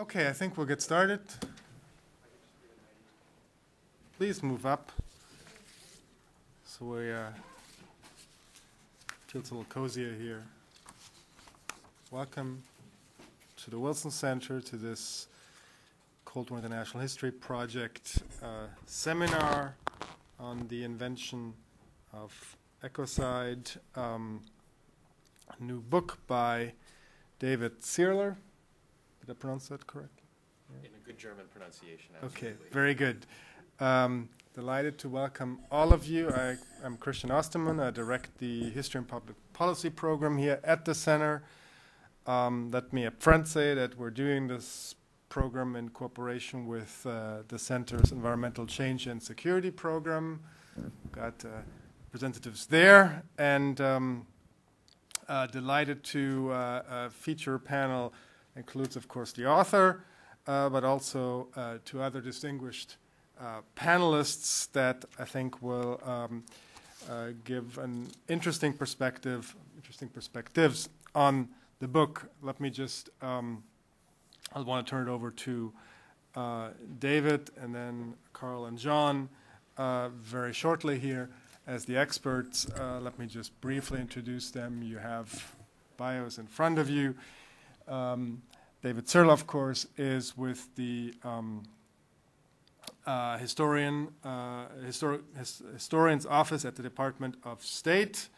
Okay, I think we'll get started. Please move up so we feels a little cozier here. Welcome to the Wilson Center, to this Cold War International History Project seminar on the invention of ecocide, a new book by David Searler. Did I pronounce that correctly? Yeah. In a good German pronunciation, absolutely. Okay, very good. Delighted to welcome all of you. I'm Christian Osterman. I direct the History and Public Policy program here at the center. Let me up front say that we're doing this program in cooperation with the Center's Environmental Change and Security program. Got representatives there, and delighted to feature a panel. Includes, of course, the author, but also two other distinguished panelists that I think will give an interesting perspectives on the book. Let me just, I want to turn it over to David and then Carl and John very shortly here as the experts. Let me just briefly introduce them. You have bios in front of you. David Searler, of course, is with the historian's office at the Department of State.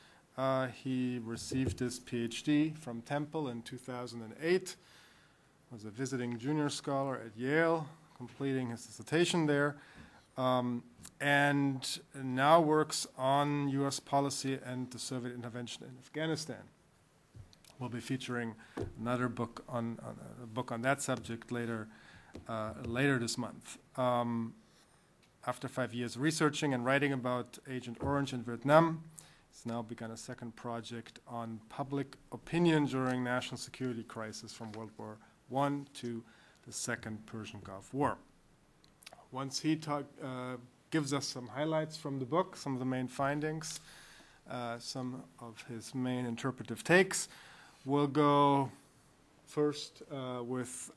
He received his PhD from Temple in 2008, was a visiting junior scholar at Yale, completing his dissertation there, and now works on U.S. policy and the Soviet intervention in Afghanistan. We'll be featuring another book on that subject later this month. After 5 years researching and writing about Agent Orange in Vietnam, he's now begun a second project on public opinion during national security crisis from World War I to the Second Persian Gulf War. Once he gives us some highlights from the book, some of the main findings, some of his main interpretive takes, we'll go first with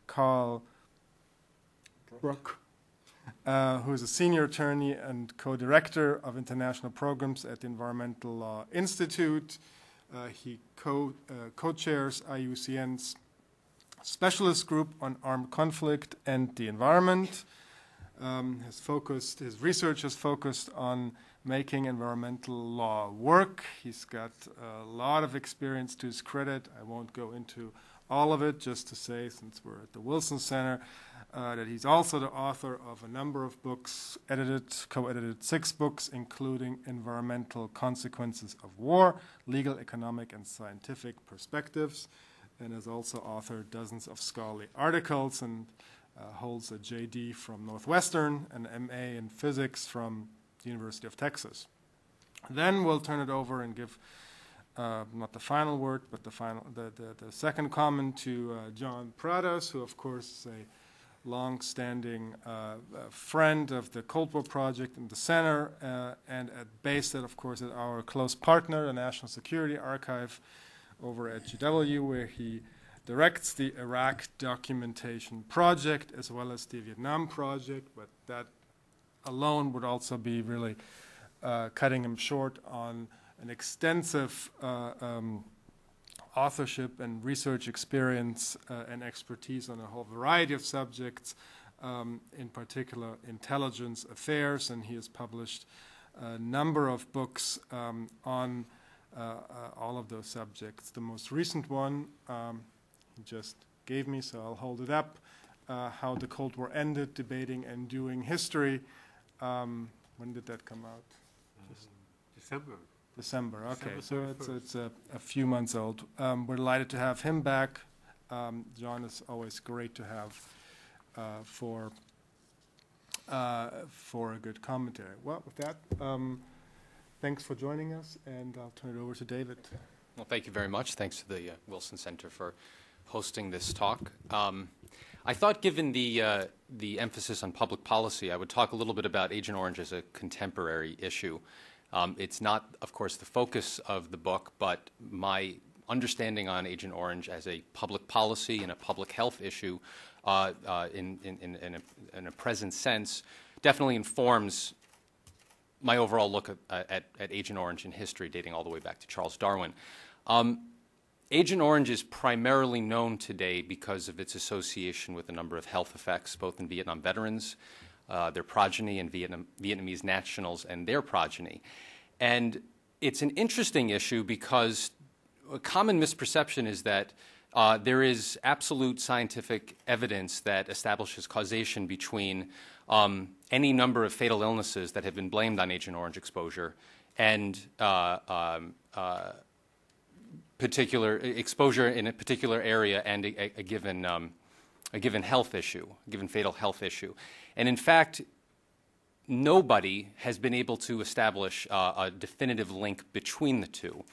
Carl Brooke, who is a senior attorney and co-director of international programs at the Environmental Law Institute. He co-chairs IUCN's specialist group on armed conflict and the environment. His research has focused on making environmental law work. He's got a lot of experience to his credit. I won't go into all of it, just to say, since we're at the Wilson Center, that he's also the author of a number of books, co-edited 6 books, including Environmental Consequences of War, Legal, Economic, and Scientific Perspectives, and has also authored dozens of scholarly articles and holds a JD from Northwestern, an MA in physics from the University of Texas. Then we'll turn it over and give not the final word, but the second comment to John Prados, who of course is a long-standing friend of the Cold War Project in the center, and based of course at our close partner, the National Security Archive over at GW, where he directs the Iraq Documentation Project as well as the Vietnam Project, but that alone would also be really cutting him short on an extensive authorship and research experience and expertise on a whole variety of subjects, in particular intelligence affairs, and he has published a number of books on all of those subjects. The most recent one he just gave me, so I'll hold it up, How the Cold War Ended, Debating and Doing History. When did that come out? December, okay. December so it's a few months old. We're delighted to have him back. John is always great to have for a good commentary. Well, with that, thanks for joining us, and I'll turn it over to David. Well, thank you very much. Thanks to the Wilson Center for hosting this talk. I thought, given the emphasis on public policy, I would talk a little bit about Agent Orange as a contemporary issue. It's not, of course, the focus of the book, but my understanding on Agent Orange as a public policy and a public health issue in a present sense definitely informs my overall look at Agent Orange in history, dating all the way back to Charles Darwin. Agent Orange is primarily known today because of its association with a number of health effects, both in Vietnam veterans, their progeny, and Vietnamese nationals and their progeny. And it's an interesting issue because a common misperception is that there is absolute scientific evidence that establishes causation between any number of fatal illnesses that have been blamed on Agent Orange exposure and particular exposure in a particular area and a given health issue, a given fatal health issue. And in fact, nobody has been able to establish a definitive link between the two.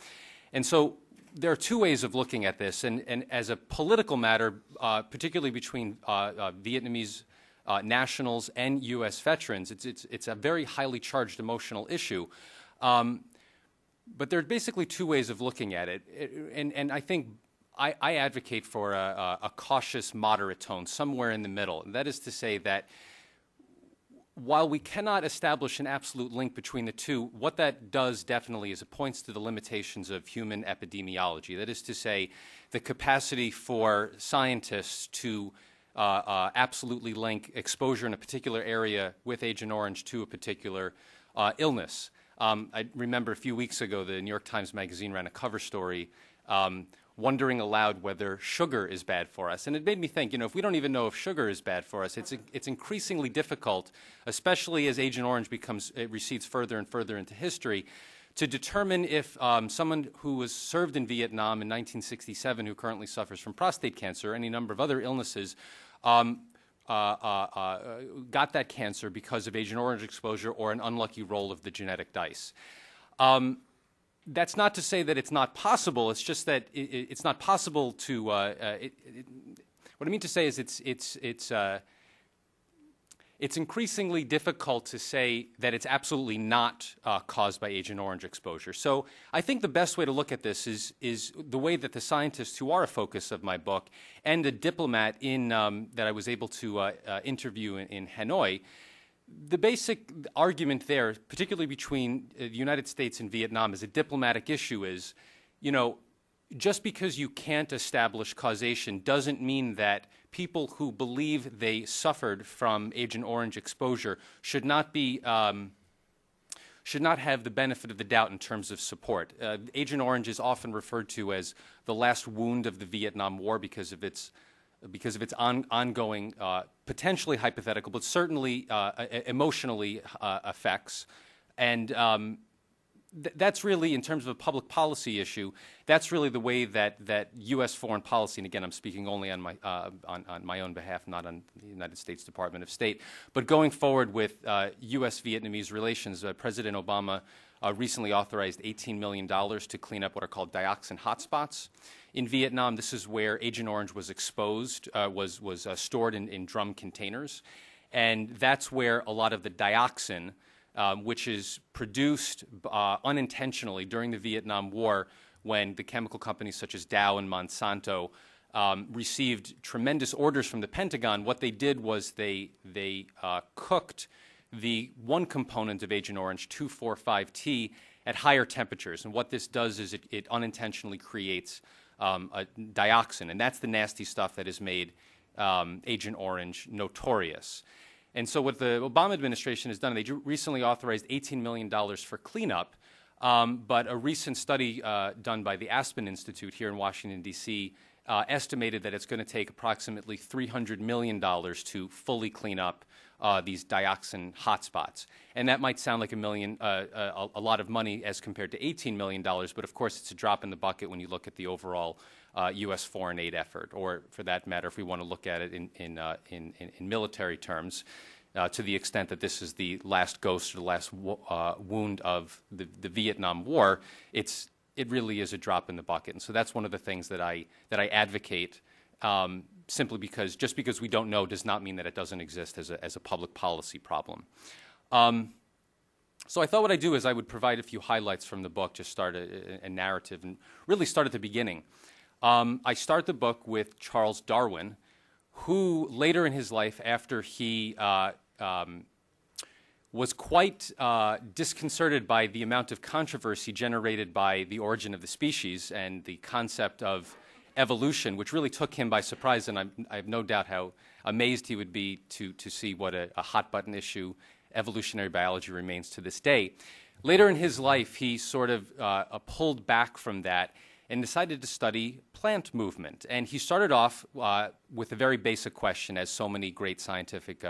And so there are two ways of looking at this. And as a political matter, particularly between Vietnamese nationals and U.S. veterans, it's a very highly charged emotional issue. But there are basically two ways of looking at it. And I think I advocate for a cautious, moderate tone, somewhere in the middle. And that is to say that while we cannot establish an absolute link between the two, what that does definitely is it points to the limitations of human epidemiology. That is to say, the capacity for scientists to absolutely link exposure in a particular area with Agent Orange to a particular illness. I remember a few weeks ago, the New York Times Magazine ran a cover story wondering aloud whether sugar is bad for us. And it made me think, if we don't even know if sugar is bad for us, it's increasingly difficult, especially as Agent Orange recedes further and further into history, to determine if someone who was served in Vietnam in 1967 who currently suffers from prostate cancer or any number of other illnesses got that cancer because of Agent Orange exposure or an unlucky roll of the genetic dice. That's not to say that it's not possible. It's just that it's not possible to. What I mean to say is it's increasingly difficult to say that it's absolutely not caused by Agent Orange exposure. So I think the best way to look at this is the way that the scientists who are a focus of my book and a diplomat that I was able to interview in Hanoi. The basic argument there, particularly between the United States and Vietnam as a diplomatic issue is, just because you can't establish causation doesn't mean that people who believe they suffered from Agent Orange exposure should not have the benefit of the doubt in terms of support. Agent Orange is often referred to as the last wound of the Vietnam War because of its ongoing, potentially hypothetical, but certainly emotionally effects. And that's really, in terms of a public policy issue, that's really the way that U.S. foreign policy, and again, I'm speaking only on my own behalf, not on the United States Department of State, but going forward with U.S.-Vietnamese relations, President Obama recently authorized $18 million to clean up what are called dioxin hotspots. In Vietnam, this is where Agent Orange was exposed, was stored in drum containers, and that's where a lot of the dioxin, which is produced unintentionally during the Vietnam War when the chemical companies such as Dow and Monsanto received tremendous orders from the Pentagon. What they did was they cooked the one component of Agent Orange, 2,4,5-T, at higher temperatures. And what this does is it unintentionally creates a dioxin, and that's the nasty stuff that has made Agent Orange notorious. And so what the Obama administration has done, they recently authorized $18 million for cleanup, but a recent study done by the Aspen Institute here in Washington, D.C., estimated that it's going to take approximately $300 million to fully clean up these dioxin hotspots. And that might sound like a lot of money as compared to $18 million, but of course it's a drop in the bucket when you look at the overall U.S. foreign aid effort, or for that matter, if we want to look at it in military terms, to the extent that this is the last ghost or the last wound of the Vietnam War, it really is a drop in the bucket. And so that's one of the things that I advocate. Simply because just because we don't know does not mean that it doesn't exist as a public policy problem. So I thought what I'd do is I would provide a few highlights from the book, just start a narrative, and really start at the beginning. I start the book with Charles Darwin, who later in his life, after he was quite disconcerted by the amount of controversy generated by the origin of the species and the concept of evolution, which really took him by surprise, and I have no doubt how amazed he would be to see what a hot-button issue evolutionary biology remains to this day. Later in his life, he sort of pulled back from that and decided to study plant movement. And he started off with a very basic question, as so many great scientific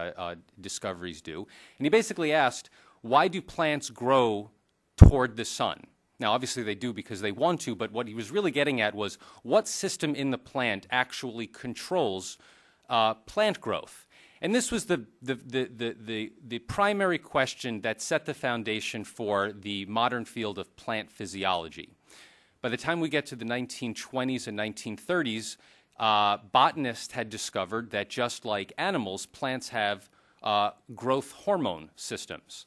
discoveries do. And he basically asked, why do plants grow toward the sun? Now, obviously they do because they want to, but what he was really getting at was what system in the plant actually controls plant growth? And this was the primary question that set the foundation for the modern field of plant physiology. By the time we get to the 1920s and 1930s, botanists had discovered that just like animals, plants have growth hormone systems.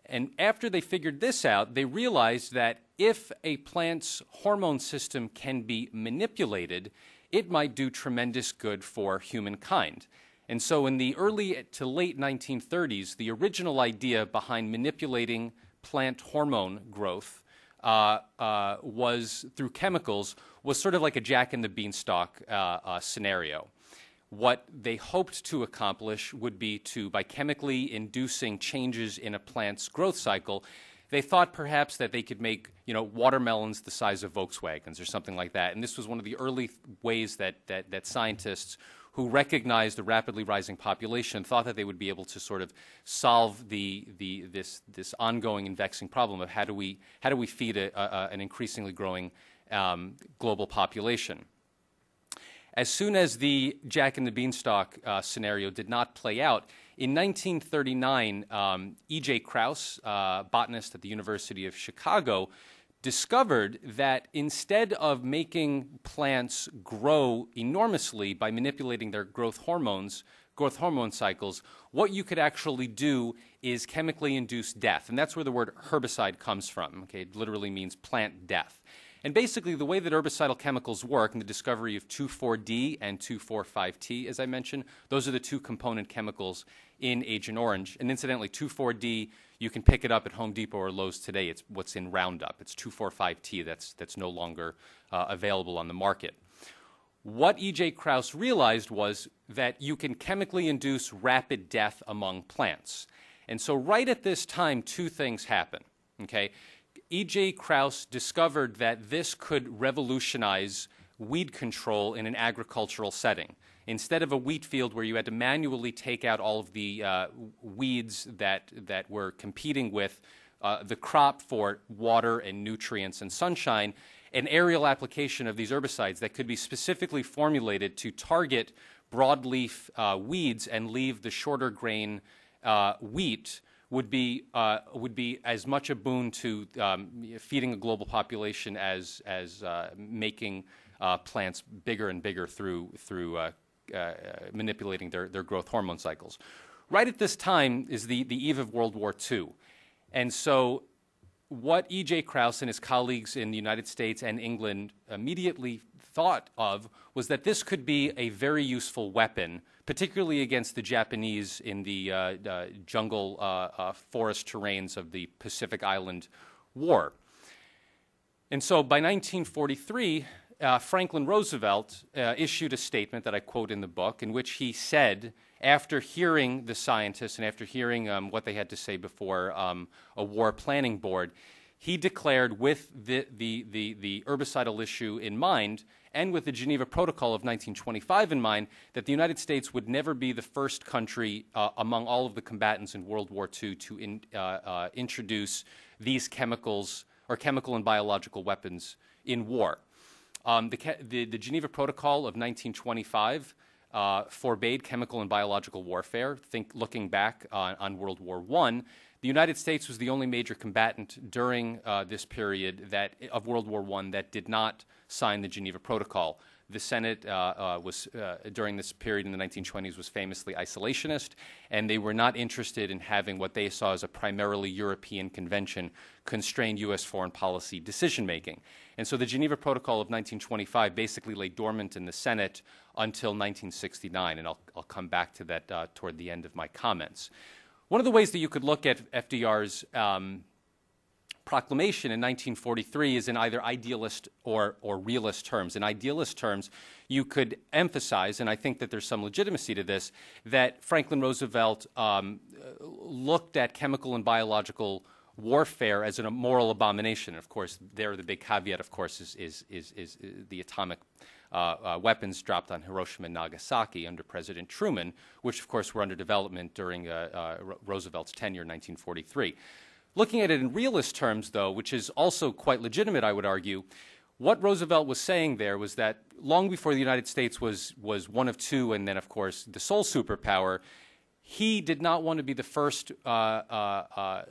And after they figured this out, they realized that if a plant's hormone system can be manipulated, it might do tremendous good for humankind. And so in the early to late 1930s, the original idea behind manipulating plant hormone growth was through chemicals, was sort of like a Jack and the Beanstalk scenario. What they hoped to accomplish would be to, by chemically inducing changes in a plant's growth cycle, they thought perhaps that they could make, watermelons the size of Volkswagens or something like that. And this was one of the early ways that scientists who recognized the rapidly rising population thought that they would be able to sort of solve this ongoing and vexing problem of how do we feed an increasingly growing global population. As soon as the Jack and the Beanstalk scenario did not play out, in 1939, E.J. Krauss, botanist at the University of Chicago, discovered that instead of making plants grow enormously by manipulating their growth hormone cycles, what you could actually do is chemically induce death. And that's where the word herbicide comes from. Okay, it literally means plant death. And basically, the way that herbicidal chemicals work, and the discovery of 2,4-D and 2,4,5-T, as I mentioned, those are the two component chemicals in Agent Orange. And incidentally, 2,4-D, you can pick it up at Home Depot or Lowe's today. It's what's in Roundup. It's 2,4,5-T that's no longer available on the market. What E.J. Krauss realized was that you can chemically induce rapid death among plants. And so right at this time, two things happen. Okay? E.J. Krauss discovered that this could revolutionize weed control in an agricultural setting. Instead of a wheat field where you had to manually take out all of the weeds that were competing with the crop for water and nutrients and sunshine, an aerial application of these herbicides that could be specifically formulated to target broadleaf weeds and leave the shorter grain wheat would be as much a boon to feeding a global population as making plants bigger and bigger through manipulating their growth hormone cycles. Right at this time is the eve of World War II. And so what E.J. Krauss and his colleagues in the United States and England immediately thought of was that this could be a very useful weapon, particularly against the Japanese in the jungle forest terrains of the Pacific Island War. And so by 1943, Franklin Roosevelt issued a statement that I quote in the book, in which he said, after hearing the scientists and after hearing what they had to say before a war planning board, he declared, with the herbicidal issue in mind and with the Geneva Protocol of 1925 in mind, that the United States would never be the first country among all of the combatants in World War II to introduce these chemicals or chemical and biological weapons in war. The Geneva Protocol of 1925 forbade chemical and biological warfare. Looking back on World War I, the United States was the only major combatant during this period of World War I that did not sign the Geneva Protocol. The Senate during this period in the 1920s was famously isolationist, and they were not interested in having what they saw as a primarily European convention constrain U.S. foreign policy decision-making. And so the Geneva Protocol of 1925 basically lay dormant in the Senate until 1969, and I'll come back to that toward the end of my comments. One of the ways that you could look at FDR's proclamation in 1943 is in either idealist or realist terms. In idealist terms, you could emphasize, and I think that there's some legitimacy to this, that Franklin Roosevelt looked at chemical and biological warfare as a moral abomination. Of course, there the big caveat, of course, is the atomic weapons dropped on Hiroshima and Nagasaki under President Truman, which, of course, were under development during Roosevelt's tenure in 1943. Looking at it in realist terms, though, which is also quite legitimate, I would argue, what Roosevelt was saying there was that long before the United States was one of two and then, of course, the sole superpower, he did not want to be the first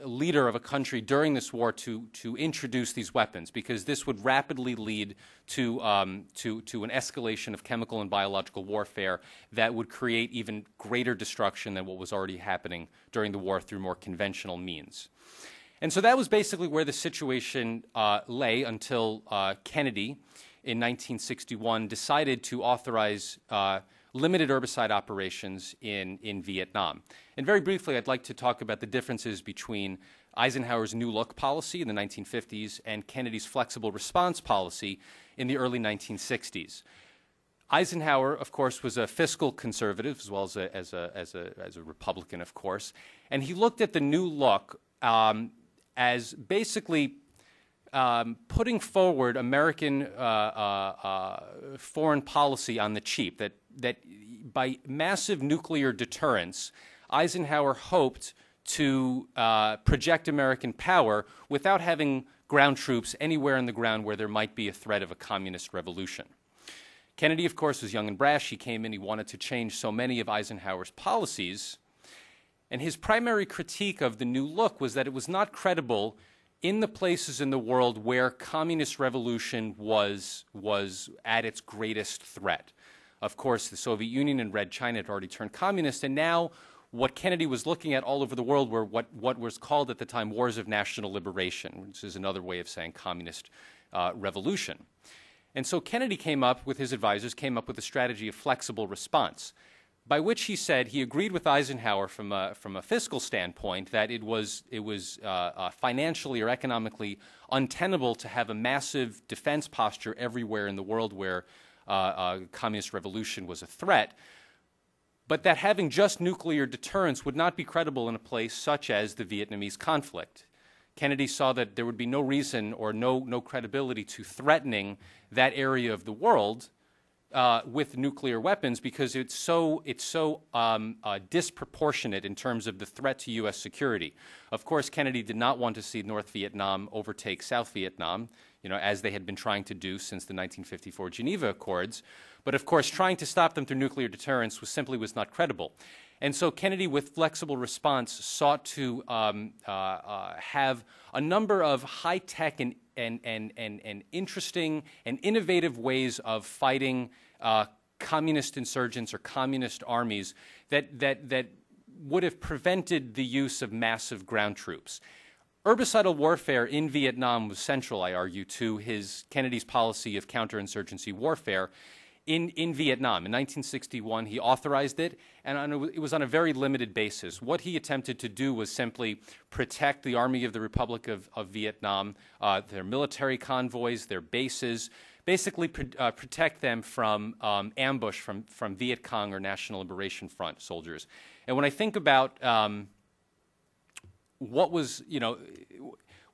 leader of a country during this war to introduce these weapons, because this would rapidly lead to an escalation of chemical and biological warfare that would create even greater destruction than what was already happening during the war through more conventional means. And so that was basically where the situation lay until Kennedy in 1961 decided to authorize limited herbicide operations in Vietnam. And very briefly, I'd like to talk about the differences between Eisenhower's New Look policy in the 1950s and Kennedy's flexible response policy in the early 1960s. Eisenhower, of course, was a fiscal conservative as well as a Republican, of course, and he looked at the New Look as basically putting forward American foreign policy on the cheap, that by massive nuclear deterrence, Eisenhower hoped to project American power without having ground troops anywhere on the ground where there might be a threat of a communist revolution. Kennedy, of course, was young and brash. He came in, he wanted to change so many of Eisenhower's policies, and his primary critique of the New Look was that it was not credible in the places in the world where communist revolution was at its greatest threat. Of course, the Soviet Union and Red China had already turned communist, and now what Kennedy was looking at all over the world were what was called at the time wars of national liberation, which is another way of saying communist revolution. And so Kennedy with his advisors, came up with a strategy of flexible response, by which he said he agreed with Eisenhower from a fiscal standpoint that it was financially or economically untenable to have a massive defense posture everywhere in the world where communist revolution was a threat, but that having just nuclear deterrence would not be credible in a place such as the Vietnamese conflict. Kennedy saw that there would be no reason or no credibility to threatening that area of the world with nuclear weapons, because it's so disproportionate in terms of the threat to U.S. security. Of course, Kennedy did not want to see North Vietnam overtake South Vietnam, as they had been trying to do since the 1954 Geneva Accords. But of course, trying to stop them through nuclear deterrence was not credible. And so Kennedy, with flexible response, sought to have a number of high-tech and interesting and innovative ways of fighting communist insurgents or communist armies that would have prevented the use of massive ground troops. Herbicidal warfare in Vietnam was central, I argue, to Kennedy's policy of counterinsurgency warfare in Vietnam. In 1961, he authorized it, and it was on a very limited basis. What he attempted to do was simply protect the Army of the Republic of Vietnam, their military convoys, their bases, basically protect them from ambush from Viet Cong or National Liberation Front soldiers. And when I think about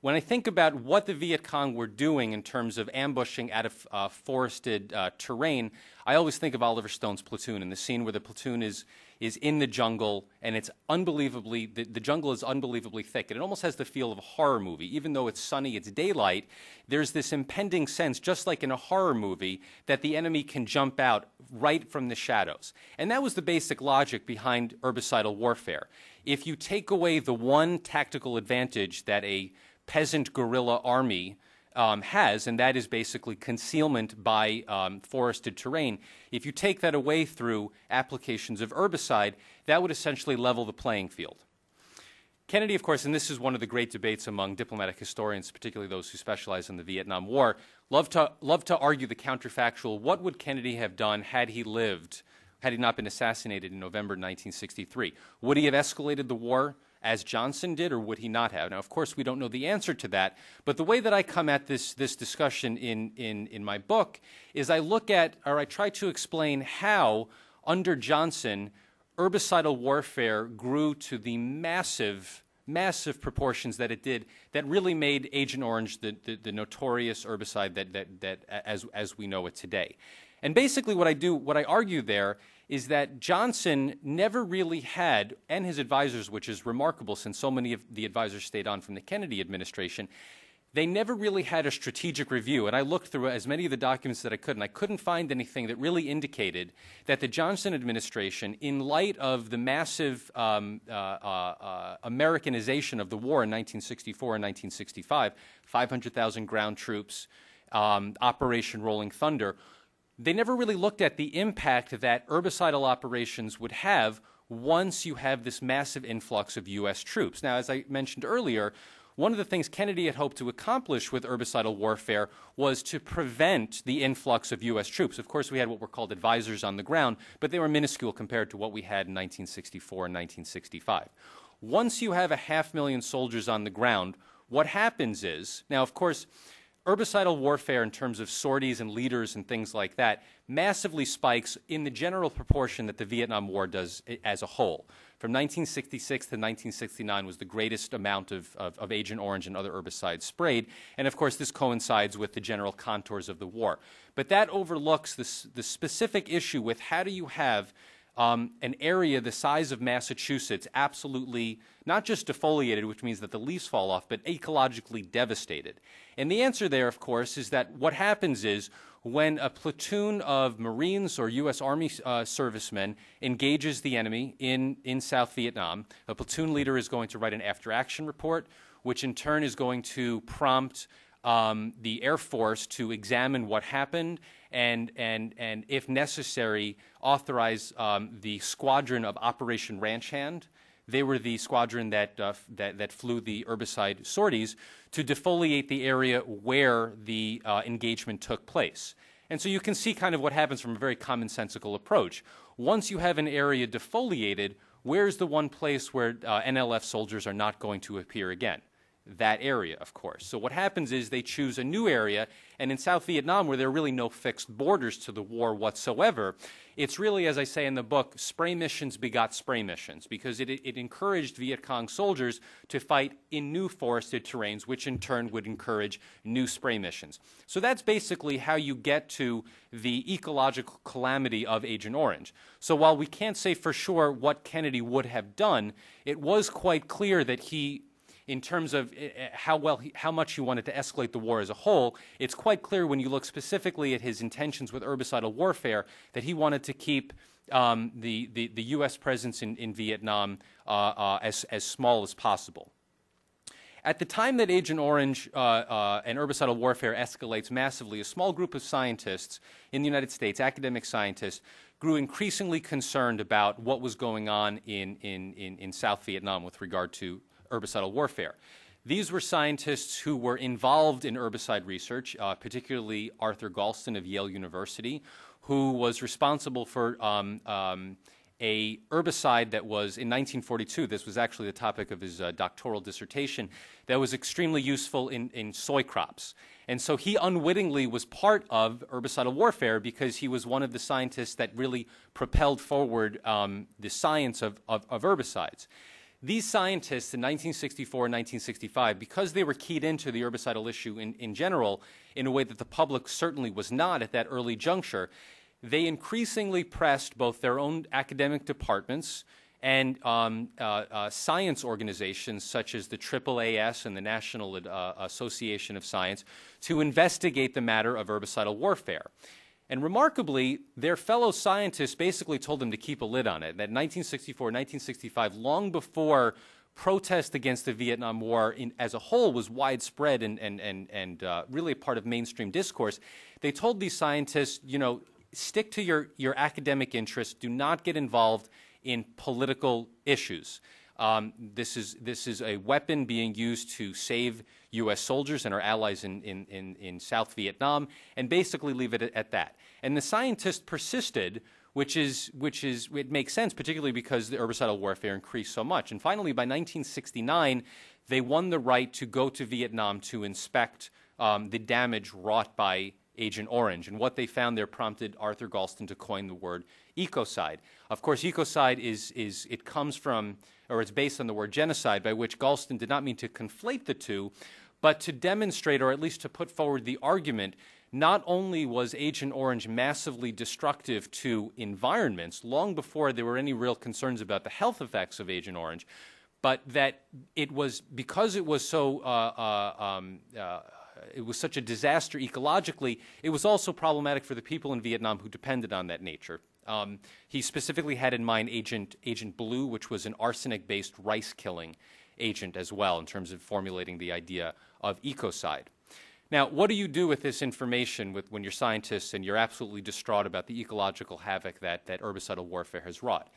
when I think about what the Viet Cong were doing in terms of ambushing out of forested terrain, I always think of Oliver Stone's Platoon and the scene where the platoon is in the jungle, and it's unbelievably, the jungle is unbelievably thick. And it almost has the feel of a horror movie. Even though it's sunny, it's daylight, there's this impending sense, just like in a horror movie, that the enemy can jump out right from the shadows. And that was the basic logic behind herbicidal warfare. If you take away the one tactical advantage that a peasant guerrilla army has, and that is basically concealment by forested terrain. If you take that away through applications of herbicide, that would essentially level the playing field. Kennedy, of course, and this is one of the great debates among diplomatic historians, particularly those who specialize in the Vietnam War, love to argue the counterfactual. What would Kennedy have done had he lived, had he not been assassinated in November 1963? Would he have escalated the war as Johnson did, or would he not have? Now, of course, we don't know the answer to that, but the way that I come at this discussion in my book is I look at, or I try to explain how, under Johnson, herbicidal warfare grew to the massive proportions that it did, that really made Agent Orange the notorious herbicide that as we know it today. And basically what I argue there is that Johnson never really had, and his advisors, which is remarkable since so many of the advisors stayed on from the Kennedy administration, they never really had a strategic review. And I looked through as many of the documents that I could, and I couldn't find anything that really indicated that the Johnson administration, in light of the massive Americanization of the war in 1964 and 1965, 500,000 ground troops, Operation Rolling Thunder, they never really looked at the impact that herbicidal operations would have once you have this massive influx of U.S. troops. Now, as I mentioned earlier, one of the things Kennedy had hoped to accomplish with herbicidal warfare was to prevent the influx of U.S. troops. Of course, we had what were called advisors on the ground, but they were minuscule compared to what we had in 1964 and 1965. Once you have 500,000 soldiers on the ground, what happens is, now, of course, herbicidal warfare in terms of sorties and leaders and things like that massively spikes in the general proportion that the Vietnam War does as a whole. From 1966 to 1969 was the greatest amount of Agent Orange and other herbicides sprayed, and of course this coincides with the general contours of the war. But that overlooks the specific issue with how do you have an area the size of Massachusetts absolutely not just defoliated, which means that the leaves fall off, but ecologically devastated. And the answer there, of course, is that what happens is when a platoon of Marines or U.S. Army servicemen engages the enemy in South Vietnam, a platoon leader is going to write an after-action report, which in turn is going to prompt the Air Force to examine what happened and if necessary, authorize the squadron of Operation Ranch Hand. They were the squadron that flew the herbicide sorties to defoliate the area where the engagement took place. And so you can see kind of what happens from a very commonsensical approach. Once you have an area defoliated, where's the one place where NLF soldiers are not going to appear again? That area, of course. So what happens is they choose a new area, and in South Vietnam, where there are really no fixed borders to the war whatsoever, it's really, as I say in the book, spray missions begot spray missions, because it encouraged Viet Cong soldiers to fight in new forested terrains, which in turn would encourage new spray missions. So that's basically how you get to the ecological calamity of Agent Orange. So while we can't say for sure what Kennedy would have done, it was quite clear that he, in terms of how much he wanted to escalate the war as a whole, it's quite clear when you look specifically at his intentions with herbicidal warfare that he wanted to keep the U.S. presence in Vietnam as small as possible. At the time that Agent Orange and herbicidal warfare escalates massively, a small group of scientists in the United States, academic scientists, grew increasingly concerned about what was going on in South Vietnam with regard to herbicidal warfare. These were scientists who were involved in herbicide research, particularly Arthur Galston of Yale University, who was responsible for a herbicide that was, in 1942, this was actually the topic of his doctoral dissertation, that was extremely useful in soy crops. And so he unwittingly was part of herbicidal warfare because he was one of the scientists that really propelled forward the science of herbicides. These scientists in 1964 and 1965, because they were keyed into the herbicidal issue in general in a way that the public certainly was not at that early juncture, they increasingly pressed both their own academic departments and science organizations such as the AAAS and the National Association of Science to investigate the matter of herbicidal warfare. And remarkably, their fellow scientists basically told them to keep a lid on it. That 1964, 1965, long before protest against the Vietnam War as a whole was widespread and really a part of mainstream discourse, they told these scientists, you know, stick to your academic interests, do not get involved in political issues. This is a weapon being used to save U.S. soldiers and our allies in South Vietnam, and basically leave it at that. And the scientists persisted, which it makes sense, particularly because the herbicidal warfare increased so much. And finally, by 1969, they won the right to go to Vietnam to inspect the damage wrought by Agent Orange. And what they found there prompted Arthur Galston to coin the word ecocide. Of course, ecocide it comes from, or it's based on the word genocide, by which Galston did not mean to conflate the two, but to demonstrate, or at least to put forward the argument, not only was Agent Orange massively destructive to environments long before there were any real concerns about the health effects of Agent Orange, but that it was, because it was so it was such a disaster ecologically, it was also problematic for the people in Vietnam who depended on that nature. He specifically had in mind Agent Blue, which was an arsenic-based rice-killing agent as well, in terms of formulating the idea of ecocide. Now, what do you do with this information when you're scientists and you're absolutely distraught about the ecological havoc that herbicidal warfare has wrought?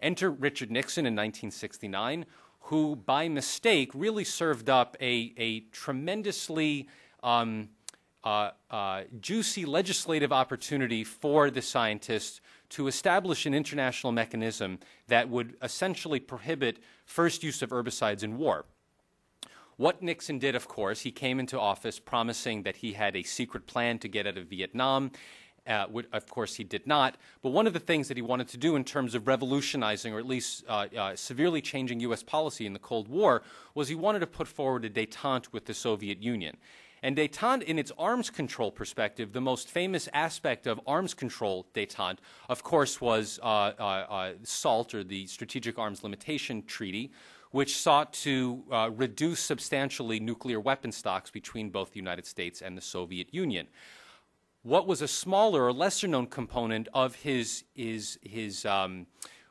Enter Richard Nixon in 1969, who, by mistake, really served up a tremendously juicy legislative opportunity for the scientists to establish an international mechanism that would essentially prohibit first use of herbicides in war. What Nixon did, of course, he came into office promising that he had a secret plan to get out of Vietnam. Of course, he did not. But one of the things that he wanted to do in terms of revolutionizing, or at least severely changing U.S. policy in the Cold War, was he wanted to put forward a détente with the Soviet Union. And détente, in its arms control perspective, the most famous aspect of arms control détente, of course, was SALT, or the Strategic Arms Limitation Treaty, which sought to reduce substantially nuclear weapon stocks between both the United States and the Soviet Union. What was a smaller or lesser-known component of his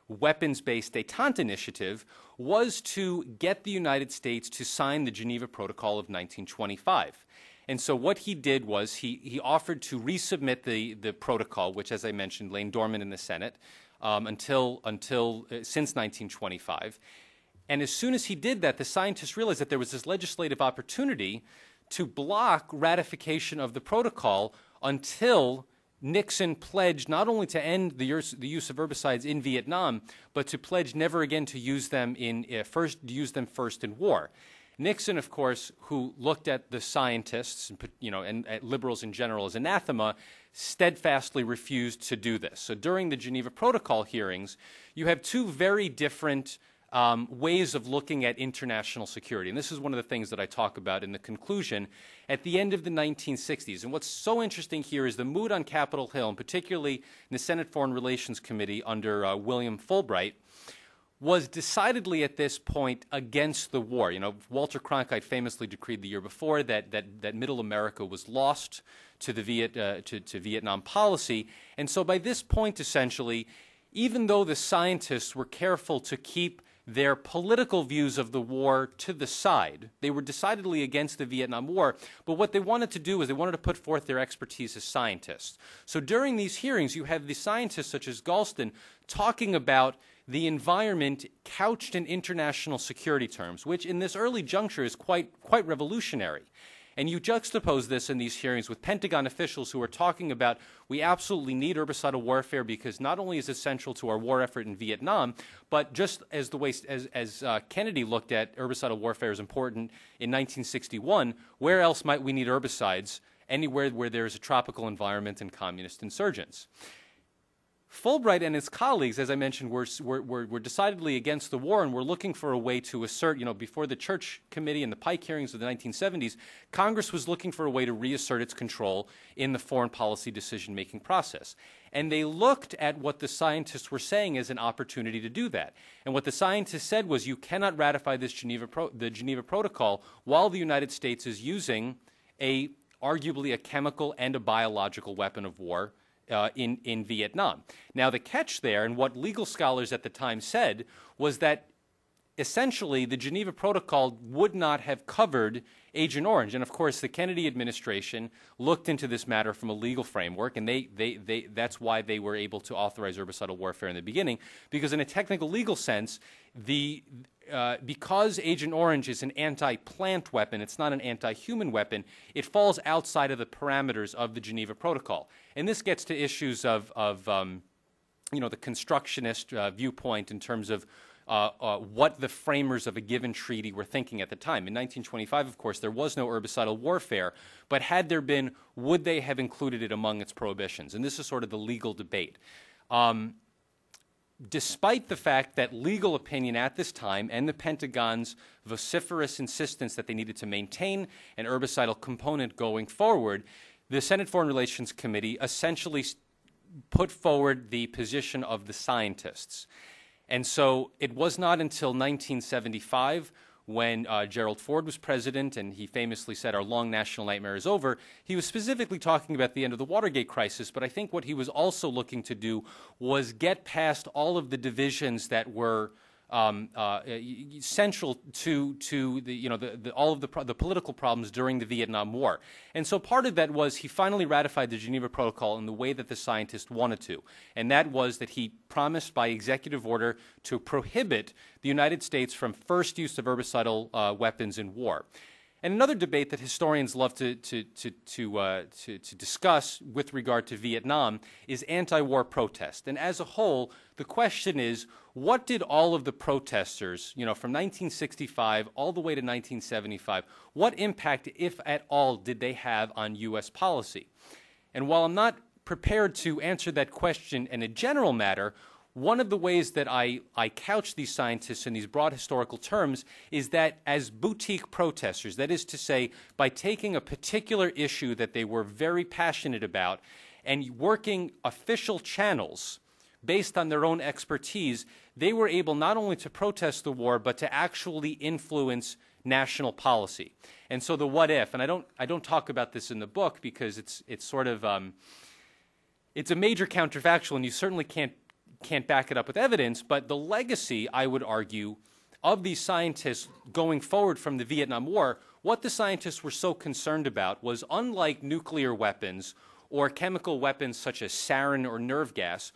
weapons-based détente initiative was to get the United States to sign the Geneva Protocol of 1925. And so what he did was he offered to resubmit the protocol, which, as I mentioned, lay dormant in the Senate since 1925. And as soon as he did that, the scientists realized that there was this legislative opportunity to block ratification of the protocol until Nixon pledged not only to end the use of herbicides in Vietnam, but to pledge never again to use them first in war. Nixon, of course, who looked at the scientists, and at liberals in general as anathema, steadfastly refused to do this. So during the Geneva Protocol hearings, you have two very different ways of looking at international security. And this is one of the things that I talk about in the conclusion at the end of the 1960s. And what's so interesting here is the mood on Capitol Hill, and particularly in the Senate Foreign Relations Committee under William Fulbright, was decidedly at this point against the war. You know, Walter Cronkite famously decreed the year before that Middle America was lost to to Vietnam policy. And so by this point, essentially, even though the scientists were careful to keep their political views of the war to the side, they were decidedly against the Vietnam War, but what they wanted to do is they wanted to put forth their expertise as scientists. So during these hearings, you have the scientists such as Galston talking about the environment couched in international security terms, which in this early juncture is quite revolutionary. And you juxtapose this in these hearings with Pentagon officials who are talking about we absolutely need herbicidal warfare because not only is it central to our war effort in Vietnam, but just as the way as Kennedy looked at herbicidal warfare as important in 1961, where else might we need herbicides? Anywhere where there is a tropical environment and communist insurgents. Fulbright and his colleagues, as I mentioned, were decidedly against the war and were looking for a way to assert, before the Church Committee and the Pike hearings of the 1970s, Congress was looking for a way to reassert its control in the foreign policy decision-making process. And they looked at what the scientists were saying as an opportunity to do that. And what the scientists said was you cannot ratify this the Geneva Protocol while the United States is using arguably a chemical and a biological weapon of war in Vietnam. Now, the catch there, and what legal scholars at the time said, was that essentially the Geneva Protocol would not have covered Agent Orange. And of course, the Kennedy administration looked into this matter from a legal framework, and that's why they were able to authorize herbicidal warfare in the beginning, because in a technical legal sense, because Agent Orange is an anti-plant weapon, it's not an anti-human weapon, it falls outside of the parameters of the Geneva Protocol. And this gets to issues of the constructionist viewpoint in terms of what the framers of a given treaty were thinking at the time. In 1925, of course, there was no herbicidal warfare, but had there been, would they have included it among its prohibitions? And this is sort of the legal debate. Despite the fact that legal opinion at this time and the Pentagon's vociferous insistence that they needed to maintain an herbicidal component going forward, the Senate Foreign Relations Committee essentially put forward the position of the scientists. And so it was not until 1975 when Gerald Ford was president, and he famously said, "Our long national nightmare is over." He was specifically talking about the end of the Watergate crisis, but I think what he was also looking to do was get past all of the divisions that were central to all of the political problems during the Vietnam War. And so part of that was he finally ratified the Geneva Protocol in the way that the scientists wanted to, and that was that he promised by executive order to prohibit the United States from first use of herbicidal weapons in war. And another debate that historians love to discuss with regard to Vietnam is anti-war protest. And as a whole, the question is, what did all of the protesters, from 1965 all the way to 1975, what impact, if at all, did they have on U.S. policy? And while I'm not prepared to answer that question in a general matter, one of the ways that I couch these scientists in these broad historical terms is that as boutique protesters, that is to say, by taking a particular issue that they were very passionate about and working official channels based on their own expertise, they were able not only to protest the war, but to actually influence national policy. And so the what if, and I don't talk about this in the book because it's sort of, it's a major counterfactual, and you certainly can't back it up with evidence, but the legacy, I would argue, of these scientists going forward from the Vietnam War, what the scientists were so concerned about was, unlike nuclear weapons or chemical weapons such as sarin or nerve gas,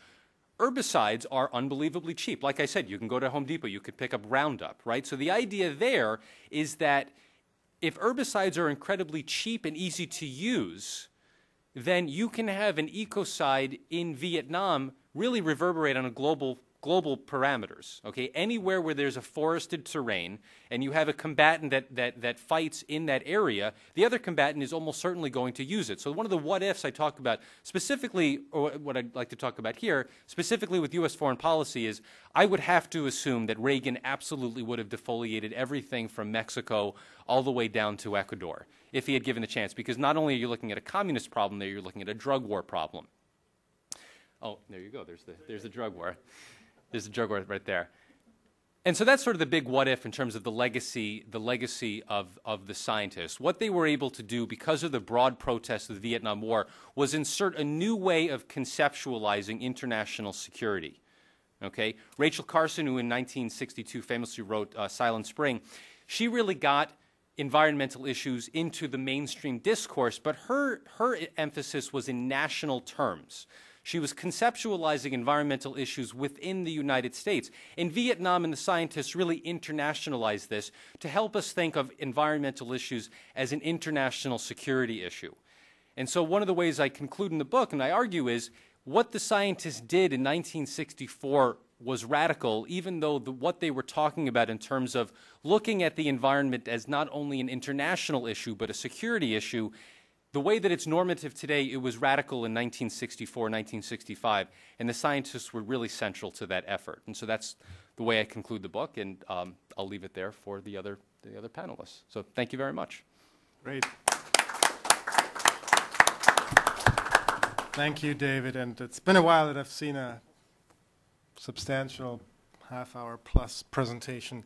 herbicides are unbelievably cheap. Like I said, you can go to Home Depot, you could pick up Roundup, right? So the idea there is that if herbicides are incredibly cheap and easy to use, then you can have an ecocide in Vietnam really reverberate on a global parameters. Okay, anywhere where there's a forested terrain and you have a combatant that fights in that area, the other combatant is almost certainly going to use it. So one of the what ifs I talk about specifically, or what I'd like to talk about here, specifically with U.S. foreign policy, is I would have to assume that Reagan absolutely would have defoliated everything from Mexico all the way down to Ecuador if he had given the chance, because not only are you looking at a communist problem there, you're looking at a drug war problem. Oh, there you go. There's the drug war. There's the drug war right there. And so that's sort of the big what if in terms of the legacy of the scientists. What they were able to do because of the broad protests of the Vietnam War was insert a new way of conceptualizing international security. Okay? Rachel Carson, who in 1962 famously wrote Silent Spring, she really got environmental issues into the mainstream discourse, but her emphasis was in national terms. She was conceptualizing environmental issues within the United States. In Vietnam, and the scientists really internationalized this to help us think of environmental issues as an international security issue. And so one of the ways I conclude in the book, and I argue, is what the scientists did in 1964 was radical, even though what they were talking about in terms of looking at the environment as not only an international issue, but a security issue. The way that it's normative today, it was radical in 1964, 1965, and the scientists were really central to that effort. And so that's the way I conclude the book, and I'll leave it there for the other panelists. So thank you very much. Great. Thank you, David. And it's been a while that I've seen a substantial half-hour plus presentation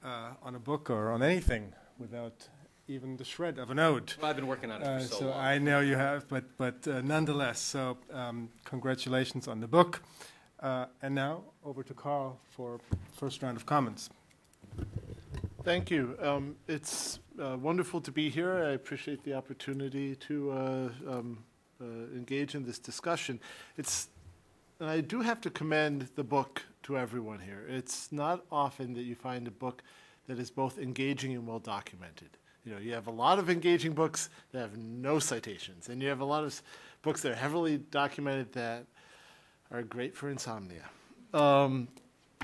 on a book or on anything without even the shred of a note. Well, I've been working on it for so long. I know you have, but nonetheless, so congratulations on the book. And now over to Carl for first round of comments. Thank you. It's wonderful to be here. I appreciate the opportunity to engage in this discussion. And I do have to commend the book to everyone here. It's not often that you find a book that is both engaging and well documented. You know, you have a lot of engaging books that have no citations, and you have a lot of books that are heavily documented that are great for insomnia.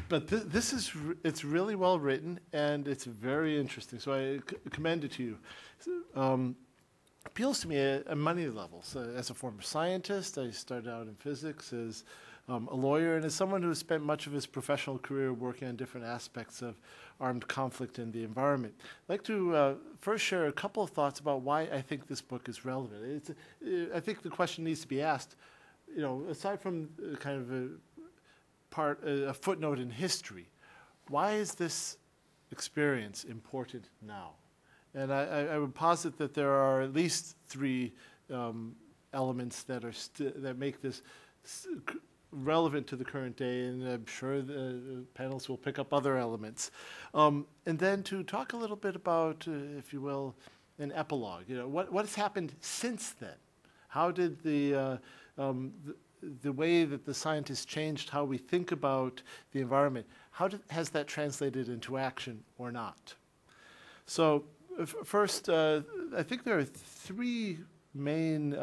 But this is, it's really well written, and it's very interesting. So I commend it to you. Appeals to me at many levels. As a former scientist, I started out in physics, as a lawyer, and as someone who has spent much of his professional career working on different aspects of armed conflict in the environment. I'd like to first share a couple of thoughts about why I think this book is relevant. I think the question needs to be asked, you know, aside from kind of a footnote in history, why is this experience important now? And I would posit that there are at least three elements that are that make this relevant to the current day, and I'm sure the panelists will pick up other elements. And then to talk a little bit about, if you will, an epilogue. You know, what has happened since then? How did the way that the scientists changed how we think about the environment, has that translated into action or not? So first, I think there are three main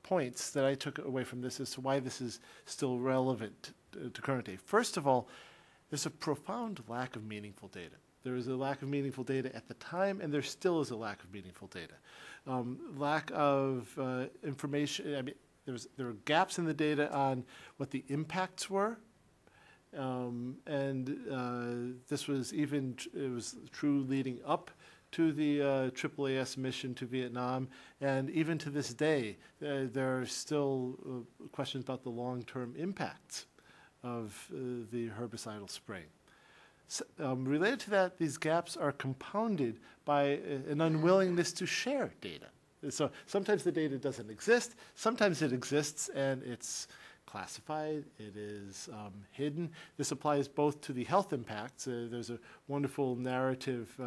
points that I took away from this as to why this is still relevant to current day. First of all, there's a profound lack of meaningful data. There was a lack of meaningful data at the time, and there still is a lack of meaningful data. Lack of information. I mean, there were gaps in the data on what the impacts were, and this was it was true leading up to the AAAS mission to Vietnam, and even to this day, there are still questions about the long-term impacts of the herbicidal spraying. Related to that, these gaps are compounded by an unwillingness to share data. So sometimes the data doesn't exist, sometimes it exists and it's classified, it is hidden. This applies both to the health impacts. There's a wonderful narrative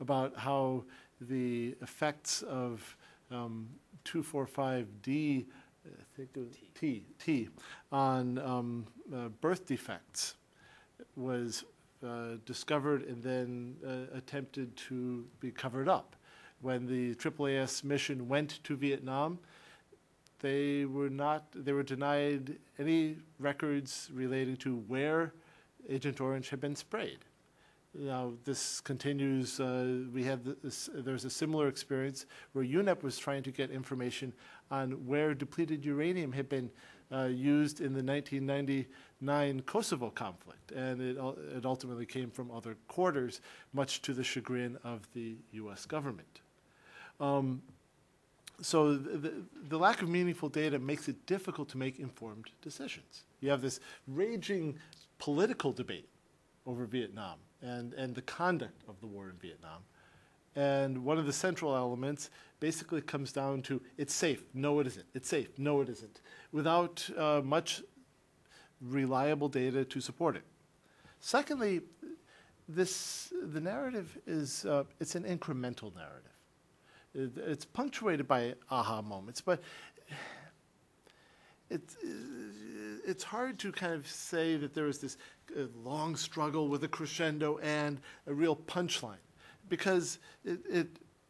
about how the effects of 2,4,5-D, I think it was T, on birth defects was discovered and then attempted to be covered up. When the AAAS mission went to Vietnam, they were denied any records relating to where Agent Orange had been sprayed. Now, this continues. There's a similar experience where UNEP was trying to get information on where depleted uranium had been used in the 1999 Kosovo conflict, and it ultimately came from other quarters, much to the chagrin of the U.S. government. So the lack of meaningful data makes it difficult to make informed decisions. You have this raging political debate over Vietnam and the conduct of the war in Vietnam. And one of the central elements basically comes down to, it's safe, no it isn't, it's safe, no it isn't, without much reliable data to support it. Secondly, the narrative is, it's an incremental narrative. It's punctuated by aha moments, but it's hard to kind of say that there was this long struggle with a crescendo and a real punchline, because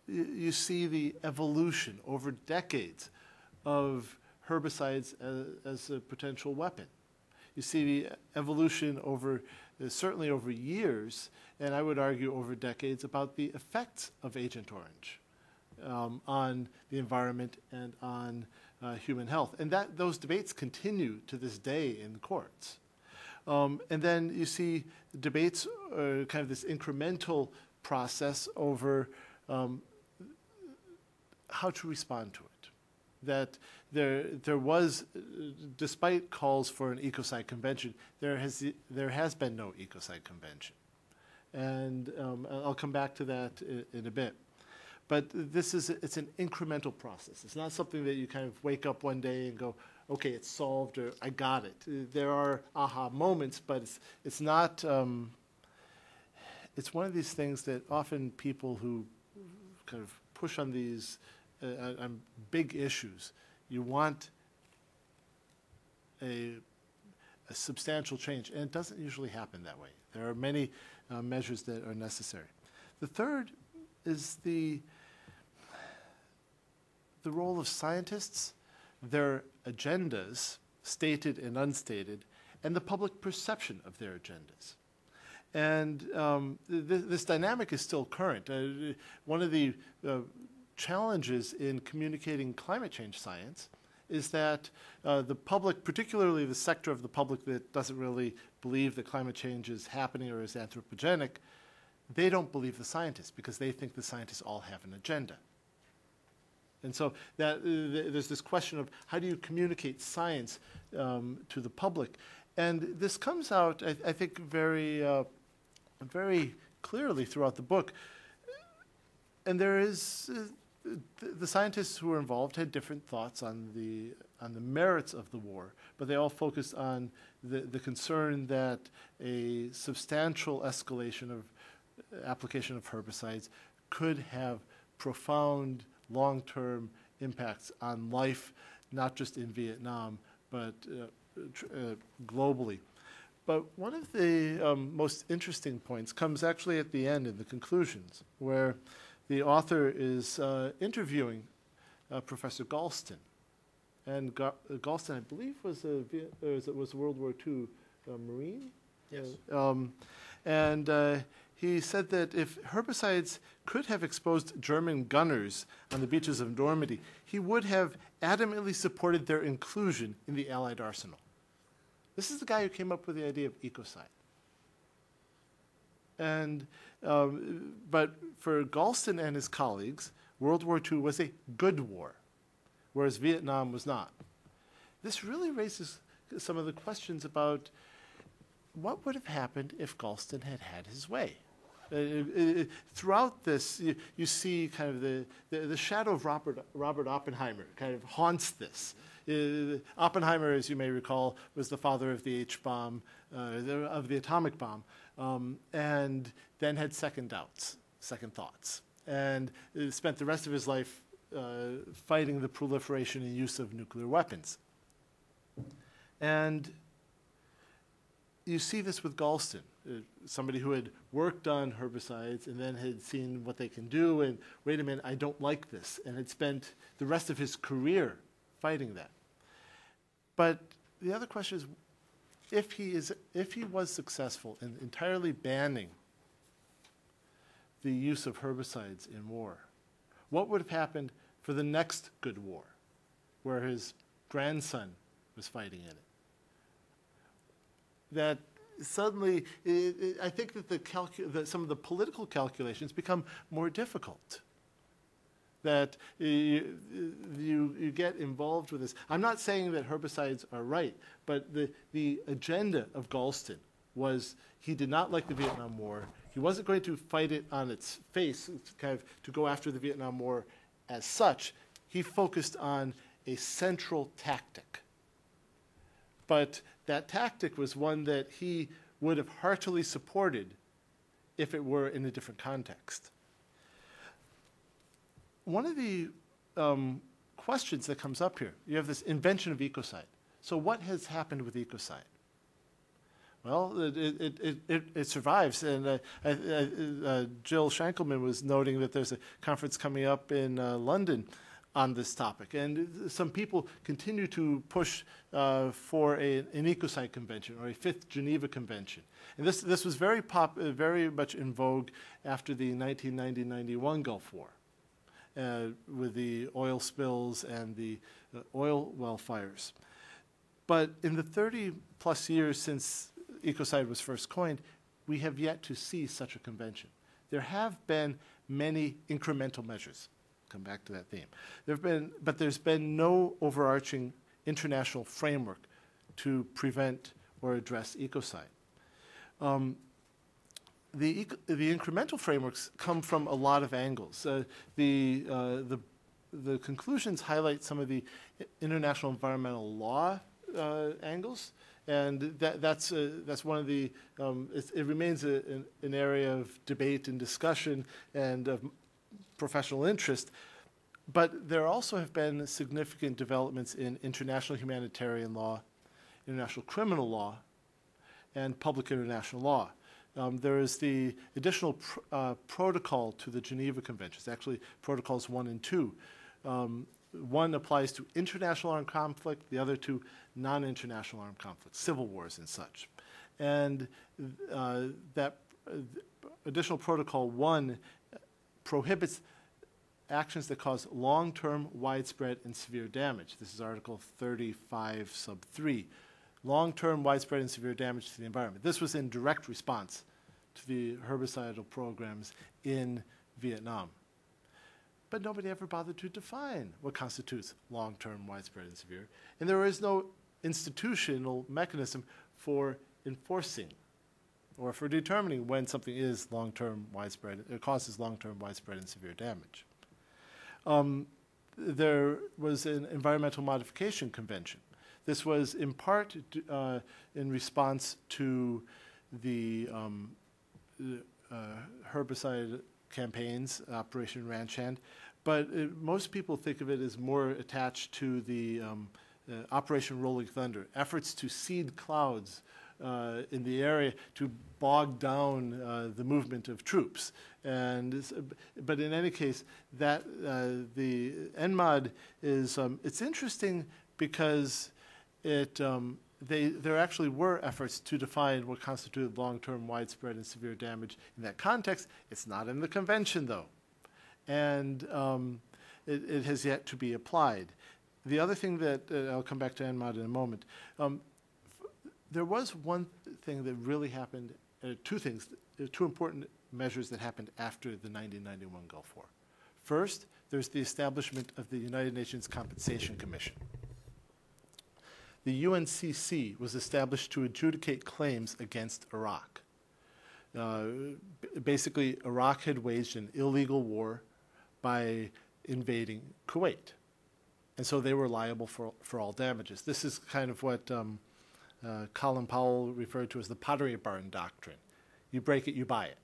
you see the evolution over decades of herbicides as a potential weapon. You see the evolution over, certainly over years, and I would argue over decades, about the effects of Agent Orange on the environment and on human health. And those debates continue to this day in the courts. And then you see debates, kind of this incremental process over how to respond to it. That there was, despite calls for an ecocide convention, there has been no ecocide convention. And I'll come back to that in a bit. But it's an incremental process. It's not something that you kind of wake up one day and go, okay, it's solved, or I got it. There are aha moments, but it's not it's one of these things that often people who kind of push on these on big issues, you want a substantial change, and it doesn't usually happen that way. There are many measures that are necessary. The third is the role of scientists, their agendas, stated and unstated, and the public perception of their agendas. And this dynamic is still current. One of the challenges in communicating climate change science is that the public, particularly the sector of the public that doesn't really believe that climate change is happening or is anthropogenic, they don't believe the scientists because they think the scientists all have an agenda. And so there's this question of how do you communicate science to the public? And this comes out, I think, very clearly throughout the book. And there is, the scientists who were involved had different thoughts on the merits of the war, but they all focused on the concern that a substantial escalation of application of herbicides could have profound long-term impacts on life, not just in Vietnam, but globally. But one of the most interesting points comes actually at the end in the conclusions, where the author is interviewing Professor Galston. And Galston, I believe, was a World War II Marine. Yes. And he said that if herbicides could have exposed German gunners on the beaches of Normandy, he would have adamantly supported their inclusion in the Allied arsenal. This is the guy who came up with the idea of ecocide. And, but for Galston and his colleagues, World War II was a good war, whereas Vietnam was not. This really raises some of the questions about what would have happened if Galston had had his way. Throughout this, you see kind of the shadow of Robert Oppenheimer kind of haunts this. Oppenheimer, as you may recall, was the father of the H-bomb, of the atomic bomb, and then had second thoughts, and spent the rest of his life fighting the proliferation and use of nuclear weapons. And you see this with Galston, somebody who had worked on herbicides and then had seen what they can do, and wait a minute, I don't like this, and had spent the rest of his career fighting that. But the other question is, if he was successful in entirely banning the use of herbicides in war, what would have happened for the next good war, where his grandson was fighting in it? That suddenly, I think that some of the political calculations become more difficult. That you get involved with this. I'm not saying that herbicides are right, but the agenda of Galston was he did not like the Vietnam War. He wasn't going to fight it on its face, kind of to go after the Vietnam War as such. He focused on a central tactic. But that tactic was one that he would have heartily supported if it were in a different context. One of the questions that comes up here, you have this invention of ecocide. So what has happened with ecocide? Well, it survives, and Jill Shankelman was noting that there's a conference coming up in London on this topic, and some people continue to push for an ecocide convention or a fifth Geneva Convention. And this was very much in vogue after the 1990-91 Gulf War, with the oil spills and the oil well fires. But in the 30-plus years since ecocide was first coined, we have yet to see such a convention. There have been many incremental measures. Come back to that theme. But there's been no overarching international framework to prevent or address ecocide. The incremental frameworks come from a lot of angles. The conclusions highlight some of the international environmental law angles, And that's one of the, it remains an area of debate and discussion and of professional interest. But there also have been significant developments in international humanitarian law, international criminal law, and public international law. There is the additional protocol to the Geneva Conventions, actually Protocols 1 and 2. One applies to international armed conflict, the other to non-international armed conflict, civil wars and such. And that additional Protocol 1 prohibits actions that cause long-term, widespread, and severe damage. This is Article 35, sub 3. Long-term, widespread, and severe damage to the environment. This was in direct response to the herbicidal programs in Vietnam. But nobody ever bothered to define what constitutes long-term, widespread, and severe. And there is no institutional mechanism for enforcing or for determining when something is long-term, widespread, it causes long-term, widespread, and severe damage. There was an Environmental Modification Convention. This was in part in response to the herbicide campaigns, Operation Ranch Hand, but most people think of it as more attached to the Operation Rolling Thunder, efforts to seed clouds in the area to bog down the movement of troops. But in any case, that the NMOD is it's interesting because there actually were efforts to define what constituted long-term, widespread, and severe damage in that context. It's not in the convention, though, and it has yet to be applied. The other thing that I'll come back to NMOD in a moment. There was one thing that really happened, two things, two important measures that happened after the 1991 Gulf War. First, there's the establishment of the United Nations Compensation Commission. The UNCC was established to adjudicate claims against Iraq. Basically, Iraq had waged an illegal war by invading Kuwait. And so they were liable for all damages. This is kind of what Colin Powell referred to as the Pottery Barn Doctrine. You break it, you buy it.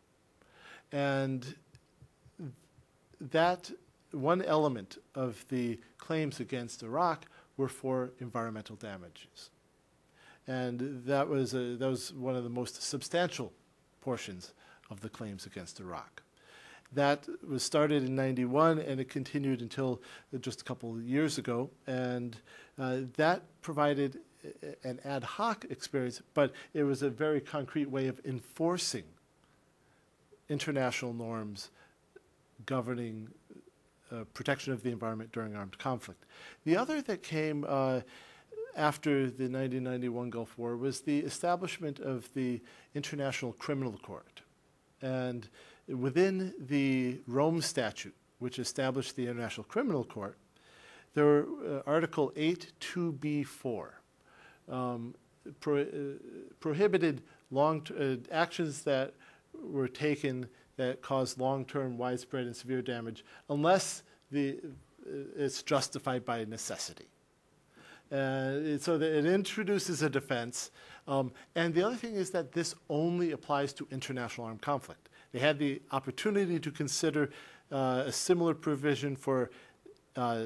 And that one element of the claims against Iraq were for environmental damages. And that was one of the most substantial portions of the claims against Iraq. That was started in '91, and it continued until just a couple of years ago. And that provided an ad hoc experience, but it was a very concrete way of enforcing international norms governing protection of the environment during armed conflict. The other that came after the 1991 Gulf War was the establishment of the International Criminal Court. And within the Rome Statute, which established the International Criminal Court, there were Article 8(2)(b)(4) prohibited actions that were taken that caused long-term, widespread, and severe damage unless it's justified by necessity. So that it introduces a defense. And the other thing is that this only applies to international armed conflict. They had the opportunity to consider a similar provision for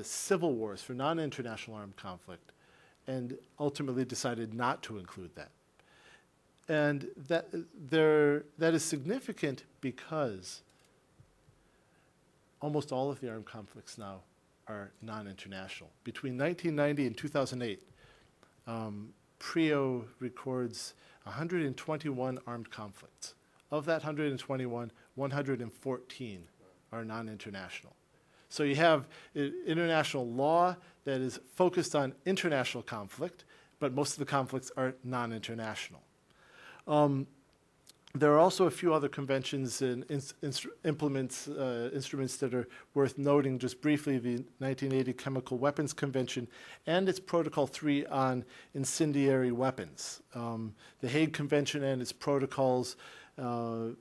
civil wars, for non-international armed conflict, and ultimately decided not to include that. And that is significant because almost all of the armed conflicts now are non-international. Between 1990 and 2008, PRIO records 121 armed conflicts. Of that 121, 114 are non-international. So you have international law that is focused on international conflict, but most of the conflicts are non-international. There are also a few other conventions and instruments that are worth noting just briefly: the 1980 Chemical Weapons Convention and its Protocol 3 on incendiary weapons. The Hague Convention and its protocols. There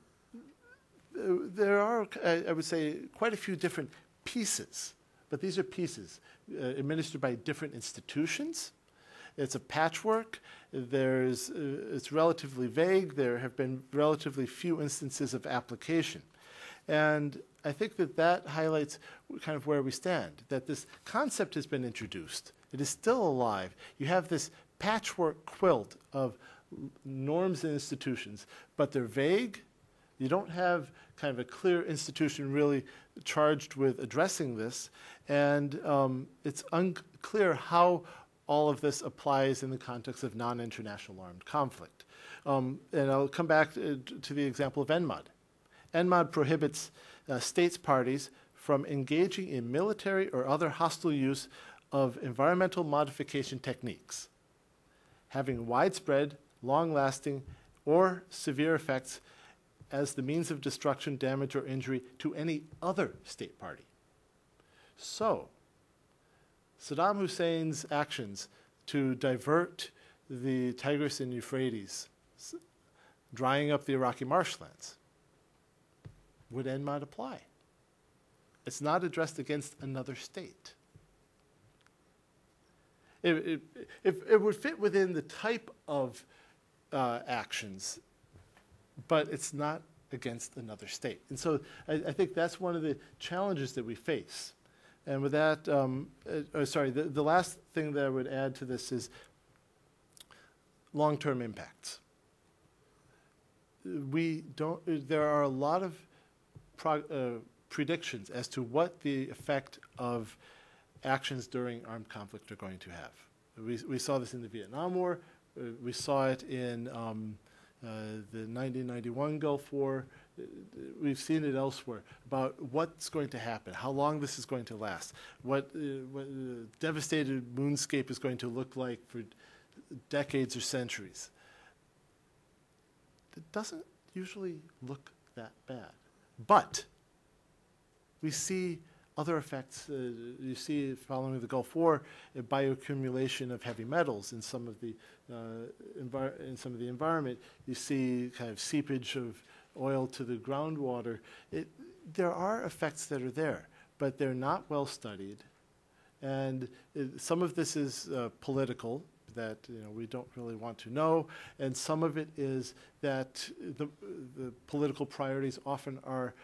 are, I would say, quite a few different pieces, but these are pieces administered by different institutions. It's a patchwork. It's relatively vague. There have been relatively few instances of application. And I think that highlights kind of where we stand, that this concept has been introduced. It is still alive. You have this patchwork quilt of norms and institutions, but they're vague. You don't have kind of a clear institution really charged with addressing this, and it's unclear how all of this applies in the context of non-international armed conflict. And I'll come back to the example of NMOD. NMOD prohibits states parties from engaging in military or other hostile use of environmental modification techniques, having widespread, long-lasting, or severe effects as the means of destruction, damage, or injury to any other state party. So, Saddam Hussein's actions to divert the Tigris and Euphrates, drying up the Iraqi marshlands, would NMOD apply? It's not addressed against another state. It would fit within the type of actions, but it's not against another state. And so I think that's one of the challenges that we face. And with that, the last thing that I would add to this is long-term impacts. There are a lot of predictions as to what the effect of actions during armed conflict are going to have. We saw this in the Vietnam War. We saw it in the 1991 Gulf War. We've seen it elsewhere about what's going to happen, how long this is going to last, what the devastated moonscape is going to look like for decades or centuries. It doesn't usually look that bad. But we see other effects. You see, following the Gulf War, a bioaccumulation of heavy metals in some of the environment. You see kind of seepage of oil to the groundwater. There are effects that are there, but they're not well studied, and some of this is political, that we don't really want to know, and some of it is that the political priorities often are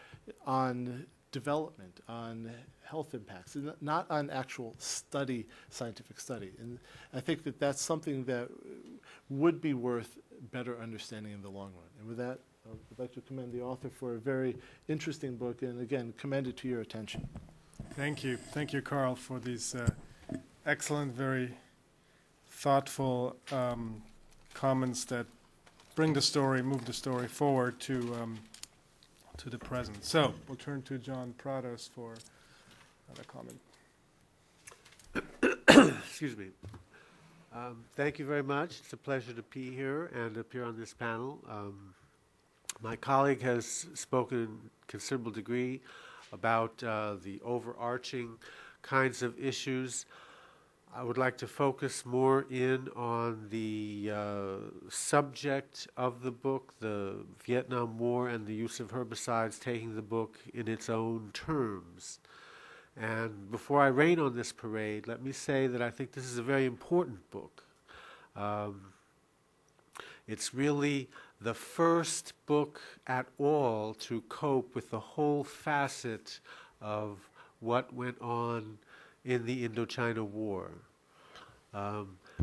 on development, on health impacts, not on actual scientific study. And I think that that's something that would be worth better understanding in the long run. And with that, I'd like to commend the author for a very interesting book, and again, commend it to your attention. Thank you. Thank you, Carl, for these excellent, very thoughtful comments that bring the story, move the story forward to the present. So we'll turn to John Prados for another comment. Excuse me. Thank you very much. It's a pleasure to be here and appear on this panel. My colleague has spoken in considerable degree about the overarching kinds of issues. I would like to focus more in on the subject of the book, the Vietnam War and the use of herbicides, taking the book in its own terms. And before I rain on this parade, let me say that I think this is a very important book. It's really the first book at all to cope with the whole facet of what went on in the Indochina War.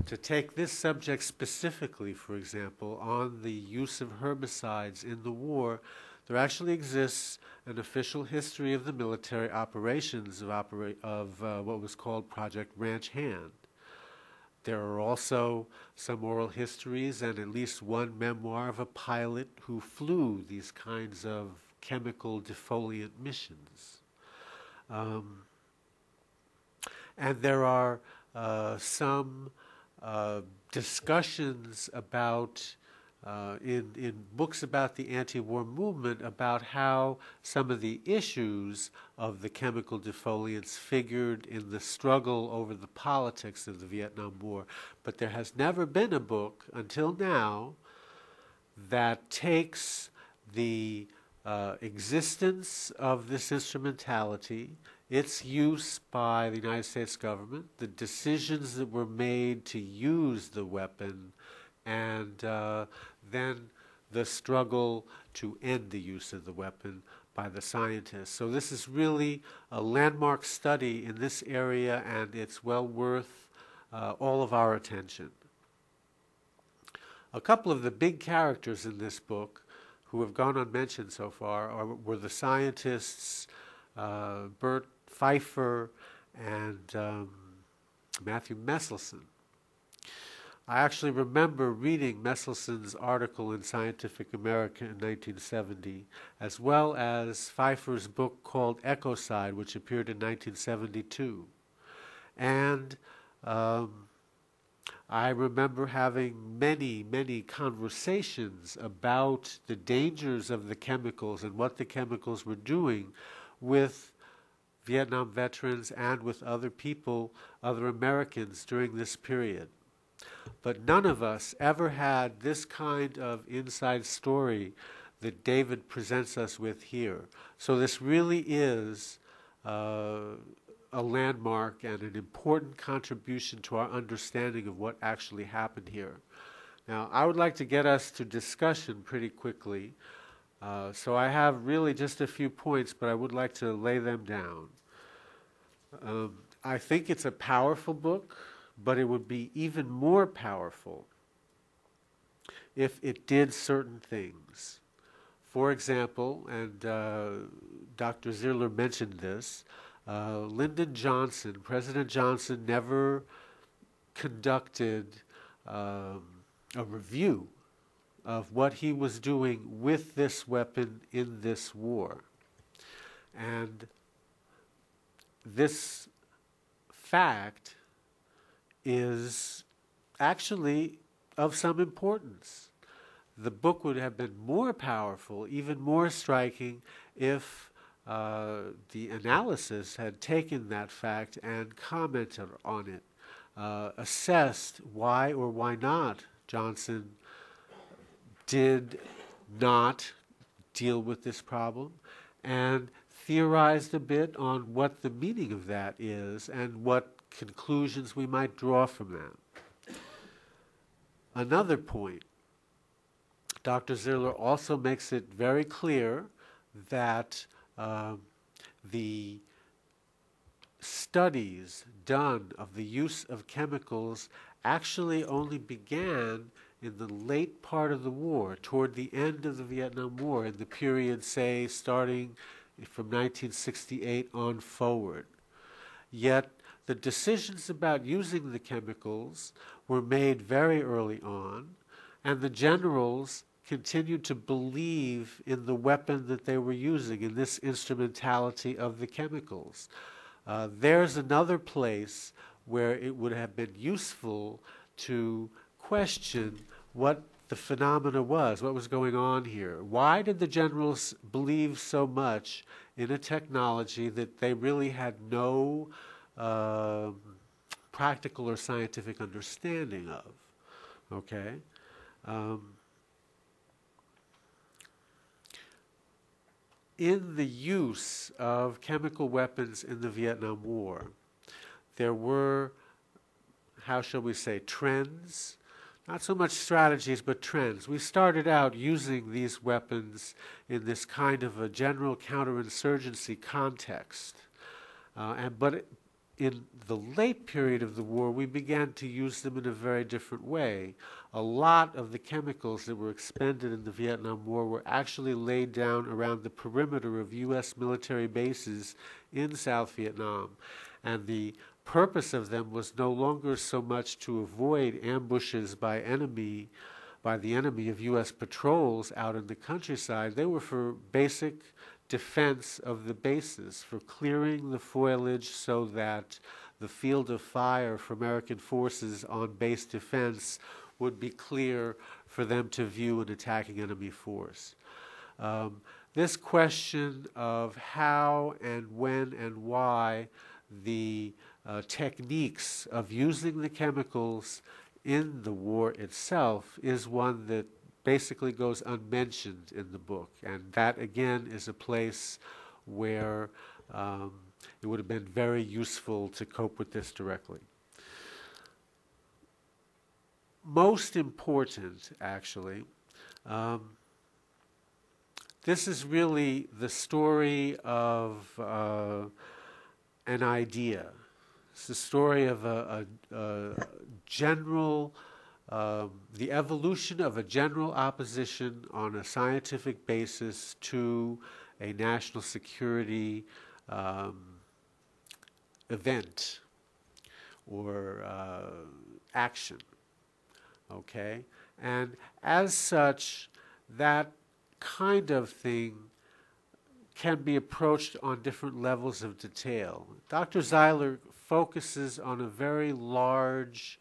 To take this subject specifically, for example, on the use of herbicides in the war, there actually exists an official history of the military operations of what was called Project Ranch Hand. There are also some oral histories and at least one memoir of a pilot who flew these kinds of chemical defoliant missions. And there are some discussions about, in books about the anti-war movement, about how some of the issues of the chemical defoliants figured in the struggle over the politics of the Vietnam War. But there has never been a book until now that takes the existence of this instrumentality, its use by the United States government, the decisions that were made to use the weapon, and then the struggle to end the use of the weapon by the scientists. So this is really a landmark study in this area, and it's well worth all of our attention. A couple of the big characters in this book who have gone unmentioned so far were the scientists Burt, Pfeiffer, and Matthew Meselson. I actually remember reading Meselson's article in Scientific American in 1970, as well as Pfeiffer's book called Ecocide, which appeared in 1972. And I remember having many, many conversations about the dangers of the chemicals and what the chemicals were doing with Vietnam veterans and with other people, other Americans during this period. But none of us ever had this kind of inside story that David presents us with here. So this really is a landmark and an important contribution to our understanding of what actually happened here. Now, I would like to get us to discussion pretty quickly. So I have really just a few points, but I would like to lay them down. I think it's a powerful book, but it would be even more powerful if it did certain things. For example, and Dr. Zierler mentioned this, Lyndon Johnson, President Johnson never conducted a review of what he was doing with this weapon in this war. And this fact is actually of some importance. The book would have been more powerful, even more striking, if the analysis had taken that fact and commented on it, assessed why or why not Johnson did not deal with this problem, and theorized a bit on what the meaning of that is and what conclusions we might draw from that. Another point, Dr. Zierler also makes it very clear that the studies done of the use of chemicals actually only began in the late part of the war, toward the end of the Vietnam War, in the period, say, starting from 1968 on forward. Yet the decisions about using the chemicals were made very early on, and the generals continued to believe in the weapon that they were using, in this instrumentality of the chemicals. There's another place where it would have been useful to question what the phenomena was, what was going on here. Why did the generals believe so much in a technology that they really had no practical or scientific understanding of? Okay? In the use of chemical weapons in the Vietnam War, there were, how shall we say, trends. Not so much strategies, but trends. We started out using these weapons in this kind of a general counterinsurgency context. But in the late period of the war, we began to use them in a very different way. A lot of the chemicals that were expended in the Vietnam War were actually laid down around the perimeter of U.S. military bases in South Vietnam. And the purpose of them was no longer so much to avoid ambushes by the enemy of U.S. patrols out in the countryside. They were for basic defense of the bases, for clearing the foliage so that the field of fire for American forces on base defense would be clear for them to view an attacking enemy force. This question of how and when and why the techniques of using the chemicals in the war itself is one that basically goes unmentioned in the book. And that, again, is a place where it would have been very useful to cope with this directly. Most important, actually, this is really the story of an idea. It's the story of a general, the evolution of a general opposition on a scientific basis to a national security event or action. Okay? And as such, that kind of thing can be approached on different levels of detail. Dr. Zeiler focuses on a very large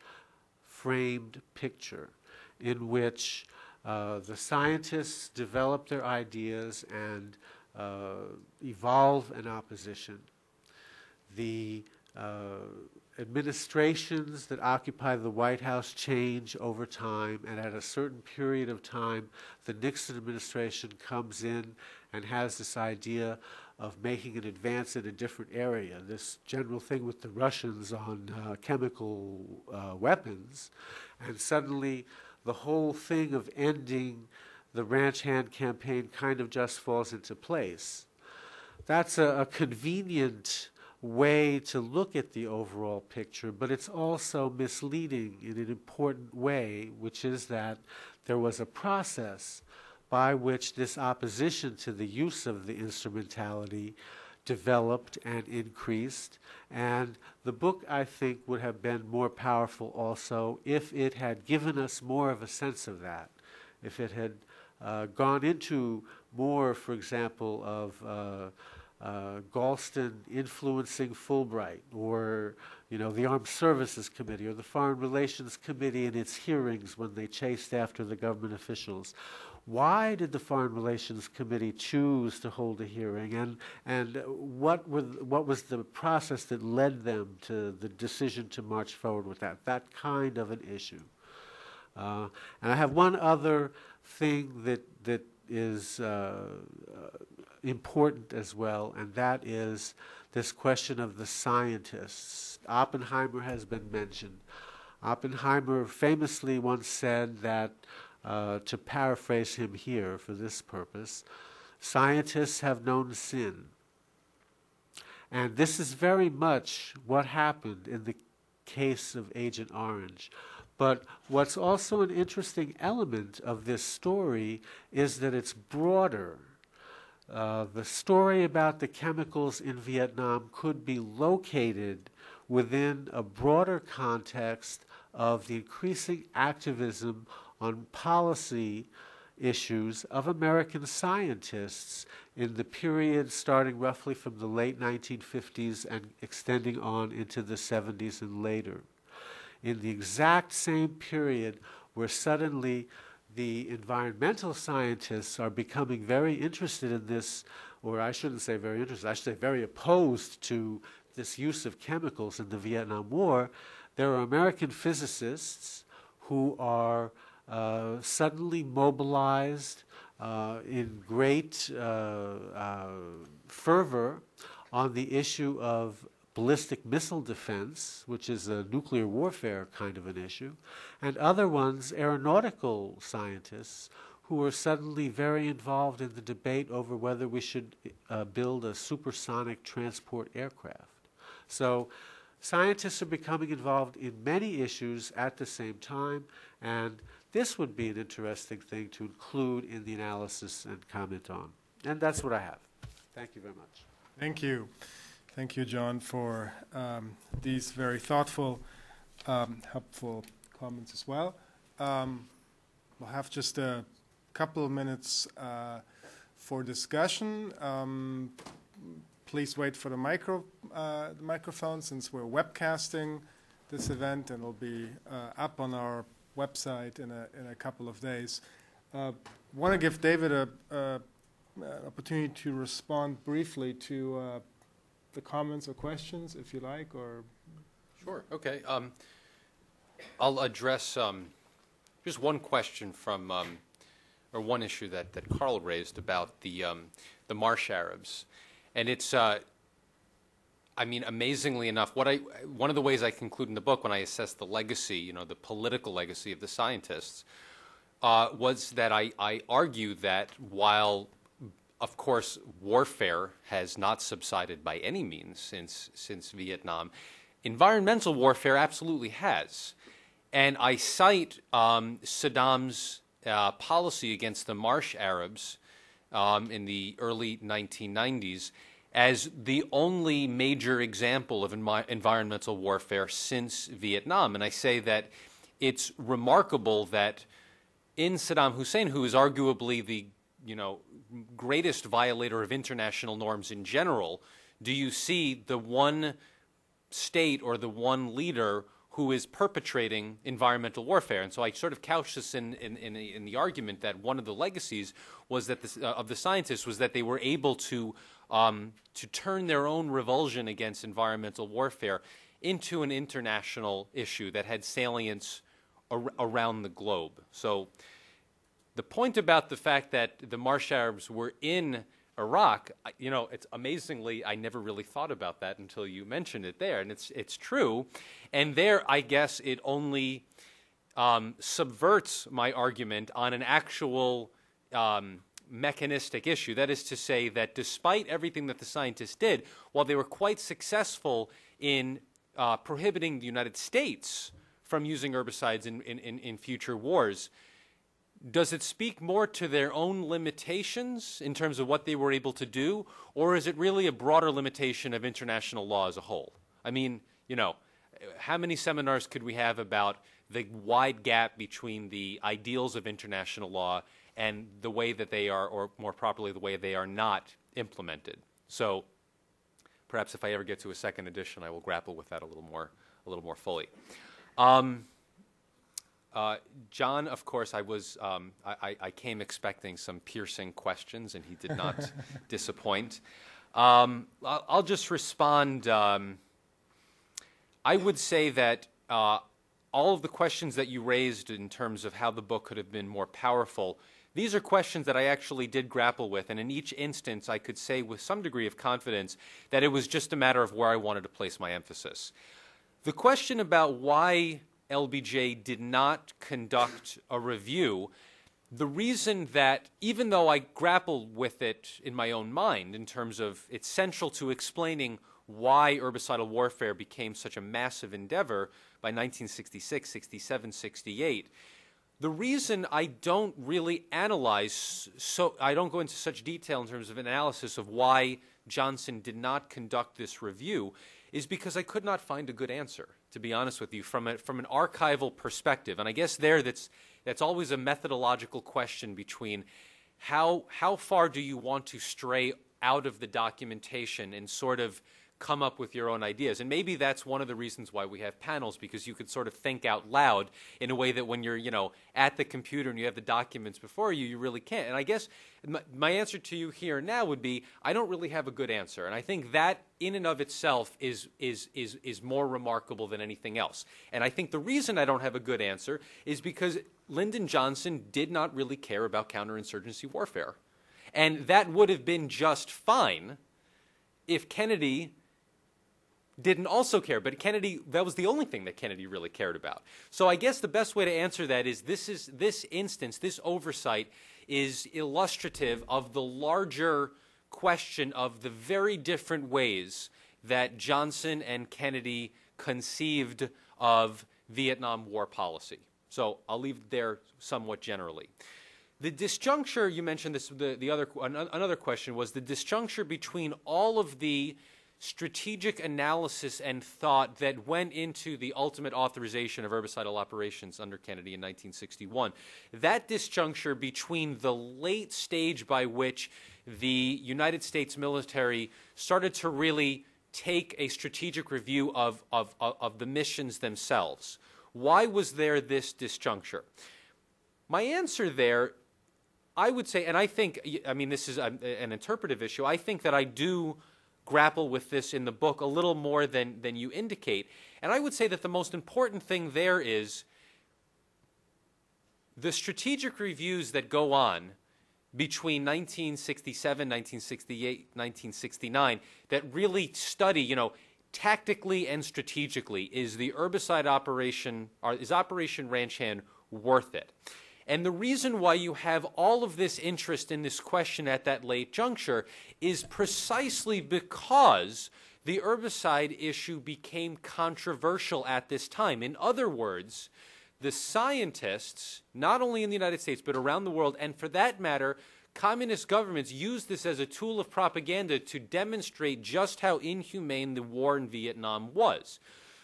framed picture in which the scientists develop their ideas and evolve an opposition. The administrations that occupy the White House change over time, and at a certain period of time, the Nixon administration comes in and has this idea of making an advance in a different area. This general thing with the Russians on chemical weapons, and suddenly the whole thing of ending the ranch hand campaign kind of just falls into place. That's a convenient way to look at the overall picture, but it's also misleading in an important way, which is that there was a process by which this opposition to the use of the instrumentality developed and increased. And the book, I think, would have been more powerful also if it had given us more of a sense of that, if it had gone into more, for example, of Galston influencing Fulbright, or the Armed Services Committee, or the Foreign Relations Committee in its hearings when they chased after the government officials. Why did the Foreign Relations Committee choose to hold a hearing, and what was the process that led them to the decision to march forward with that kind of an issue? And I have one other thing that is important as well, and that is this question of the scientists. Oppenheimer has been mentioned. Oppenheimer famously once said that, to paraphrase him here for this purpose, scientists have known sin. And this is very much what happened in the case of Agent Orange. But what's also an interesting element of this story is that it's broader. The story about the chemicals in Vietnam could be located within a broader context of the increasing activism on policy issues of American scientists in the period starting roughly from the late 1950s and extending on into the 70s and later. In the exact same period where suddenly the environmental scientists are becoming very interested in this, or I shouldn't say very interested, I should say very opposed to this use of chemicals in the Vietnam War, there are American physicists who are suddenly mobilized in great fervor on the issue of ballistic missile defense, which is a nuclear warfare kind of an issue, and other ones, aeronautical scientists, who are suddenly very involved in the debate over whether we should build a supersonic transport aircraft. So scientists are becoming involved in many issues at the same time, and this would be an interesting thing to include in the analysis and comment on. And that's what I have. Thank you very much. Thank you. Thank you, John, for these very thoughtful, helpful comments as well. We'll have just a couple of minutes for discussion. Please wait for the microphone, since we're webcasting this event, and it'll be up on our website in a couple of days. Want to give David an opportunity to respond briefly to the comments or questions, if you like, or... Sure, okay. I'll address just one question from, or one issue that Carl raised about the marsh Arabs. And it's, I mean, amazingly enough, one of the ways I conclude in the book when I assess the legacy, you know, the political legacy of the scientists, was that I argue that while, of course, warfare has not subsided by any means since Vietnam, environmental warfare absolutely has. And I cite Saddam's policy against the Marsh Arabs in the early 1990s as the only major example of environmental warfare since Vietnam. And I say that it's remarkable that in Saddam Hussein, who is arguably the greatest violator of international norms in general, do you see the one state or the one leader who is perpetrating environmental warfare? And so I sort of couch this in the argument that one of the legacies was that of the scientists was that they were able to turn their own revulsion against environmental warfare into an international issue that had salience around the globe. So the point about the fact that the Marsh Arabs were in Iraq, it's amazingly, I never really thought about that until you mentioned it there, and it's true. And there, I guess, it only subverts my argument on an actual mechanistic issue. That is to say that despite everything that the scientists did, while they were quite successful in prohibiting the United States from using herbicides in future wars, does it speak more to their own limitations in terms of what they were able to do, or is it really a broader limitation of international law as a whole? I mean, how many seminars could we have about the wide gap between the ideals of international law and the way that they are, or more properly, the way they are not implemented? So perhaps if I ever get to a second edition, I will grapple with that a little more fully. John, of course, I came expecting some piercing questions, and he did not disappoint. I'll just respond. I would say that all of the questions that you raised in terms of how the book could have been more powerful, these are questions that I actually did grapple with, and in each instance I could say with some degree of confidence that it was just a matter of where I wanted to place my emphasis. The question about why LBJ did not conduct a review, the reason that, even though I grapple with it in my own mind in terms of it's central to explaining why herbicidal warfare became such a massive endeavor by 1966, 67, 68, the reason I don't really analyze, I don't go into such detail in terms of analysis of why Johnson did not conduct this review, is because I could not find a good answer, to be honest with you, from an archival perspective. And I guess that's always a methodological question between how far do you want to stray out of the documentation and sort of come up with your own ideas. And maybe that's one of the reasons why we have panels, because you could sort of think out loud in a way that when you're, at the computer and you have the documents before you, you really can't. And I guess my answer to you here now would be, I don't really have a good answer. And I think that in and of itself is more remarkable than anything else. And I think the reason I don't have a good answer is because Lyndon Johnson did not really care about counterinsurgency warfare. And that would have been just fine if Kennedy didn't also care, but that was the only thing that Kennedy really cared about. So I guess the best way to answer that is this instance, this oversight is illustrative of the larger question of the very different ways that Johnson and Kennedy conceived of Vietnam War policy. So I'll leave it there somewhat generally. The disjuncture, you mentioned this, another question was the disjuncture between all of the strategic analysis and thought that went into the ultimate authorization of herbicidal operations under Kennedy in 1961. That disjuncture between the late stage by which the United States military started to really take a strategic review of the missions themselves. Why was there this disjuncture? My answer there, I would say, and I think, this is an interpretive issue, I think that I do grapple with this in the book a little more than you indicate. And I would say that the most important thing there is the strategic reviews that go on between 1967, 1968, 1969 that really study, you know, tactically and strategically, is the herbicide operation, is Operation Ranch Hand worth it? And the reason why you have all of this interest in this question at that late juncture is precisely because the herbicide issue became controversial at this time. In other words, the scientists, not only in the United States but around the world, and for that matter, communist governments, used this as a tool of propaganda to demonstrate just how inhumane the war in Vietnam was.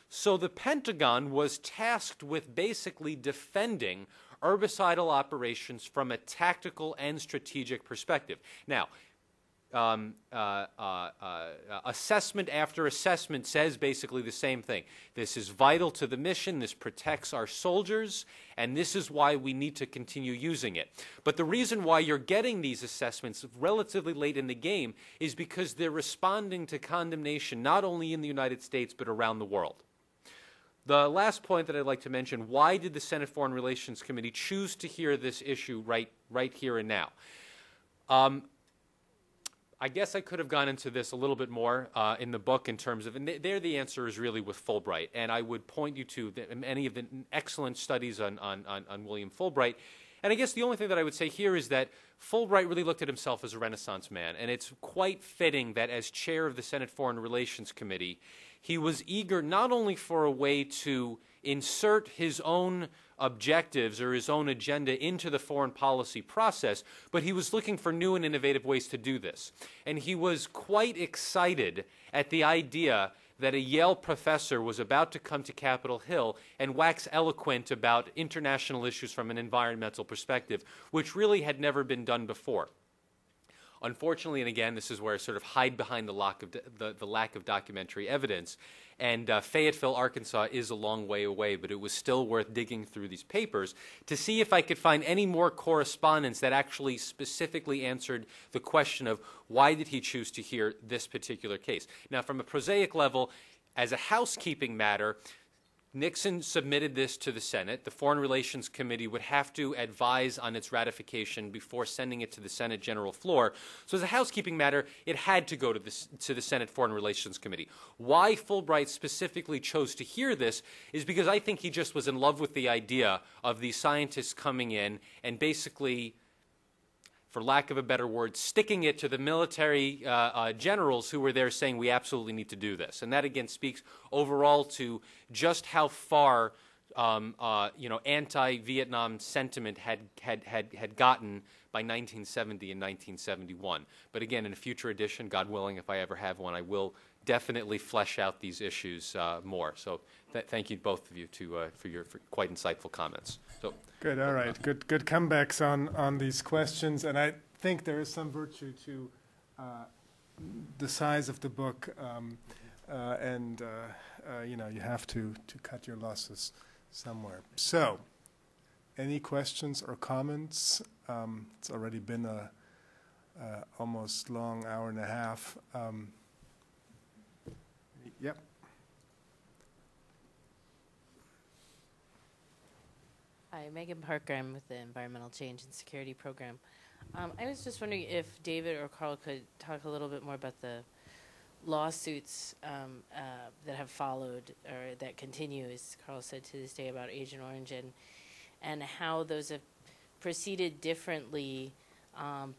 So the Pentagon was tasked with basically defending herbicidal operations from a tactical and strategic perspective. Now, assessment after assessment says basically the same thing. This is vital to the mission, this protects our soldiers, and this is why we need to continue using it. But the reason why you're getting these assessments relatively late in the game is because they're responding to condemnation not only in the United States but around the world. The last point that I'd like to mention, why did the Senate Foreign Relations Committee choose to hear this issue right here and now? I guess I could have gone into this a little bit more in the book in terms of, and there the answer is really with Fulbright, and I would point you to many of the excellent studies on William Fulbright. And I guess the only thing that I would say here is that Fulbright really looked at himself as a Renaissance man, and it's quite fitting that as chair of the Senate Foreign Relations Committee, he was eager not only for a way to insert his own objectives or his own agenda into the foreign policy process, but he was looking for new and innovative ways to do this. And he was quite excited at the idea that a Yale professor was about to come to Capitol Hill and wax eloquent about international issues from an environmental perspective, which really had never been done before. Unfortunately, and again, this is where I sort of hide behind the lack of documentary evidence, and Fayetteville, Arkansas is a long way away, but it was still worth digging through these papers to see if I could find any more correspondence that actually specifically answered the question of why did he choose to hear this particular case. Now, from a prosaic level, as a housekeeping matter, Nixon submitted this to the Senate. The Foreign Relations Committee would have to advise on its ratification before sending it to the Senate general floor. So as a housekeeping matter, it had to go to the Senate Foreign Relations Committee. Why Fulbright specifically chose to hear this is because I think he just was in love with the idea of these scientists coming in and basically, for lack of a better word, sticking it to the military generals who were there saying we absolutely need to do this. And that, again, speaks overall to just how far anti-Vietnam sentiment had gotten by 1970 and 1971. But again, in a future edition, God willing, if I ever have one, I will definitely flesh out these issues more. So thank you, both of you, for your quite insightful comments. So. Good, all right. Good comebacks on these questions. And I think there is some virtue to the size of the book. You have to cut your losses somewhere. So, any questions or comments? It's already been a almost long hour and a half. Yep. Hi, Megan Parker. I'm with the Environmental Change and Security Program. I was just wondering if David or Carl could talk a little bit more about the lawsuits that have followed or that continue, as Carl said, to this day about Agent Orange, and how those have proceeded differently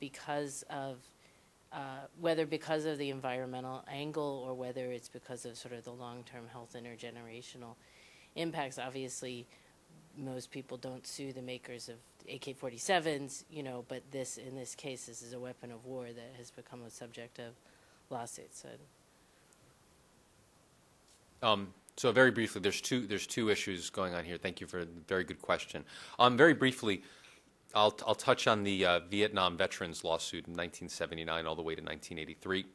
because of whether because of the environmental angle or whether it's because of sort of the long-term health intergenerational impacts. Obviously, most people don't sue the makers of AK-47s, but in this case, this is a weapon of war that has become a subject of lawsuits. So very briefly, there's two issues going on here. Thank you for a very good question. Very briefly, I'll touch on the Vietnam veterans lawsuit in 1979 all the way to 1983.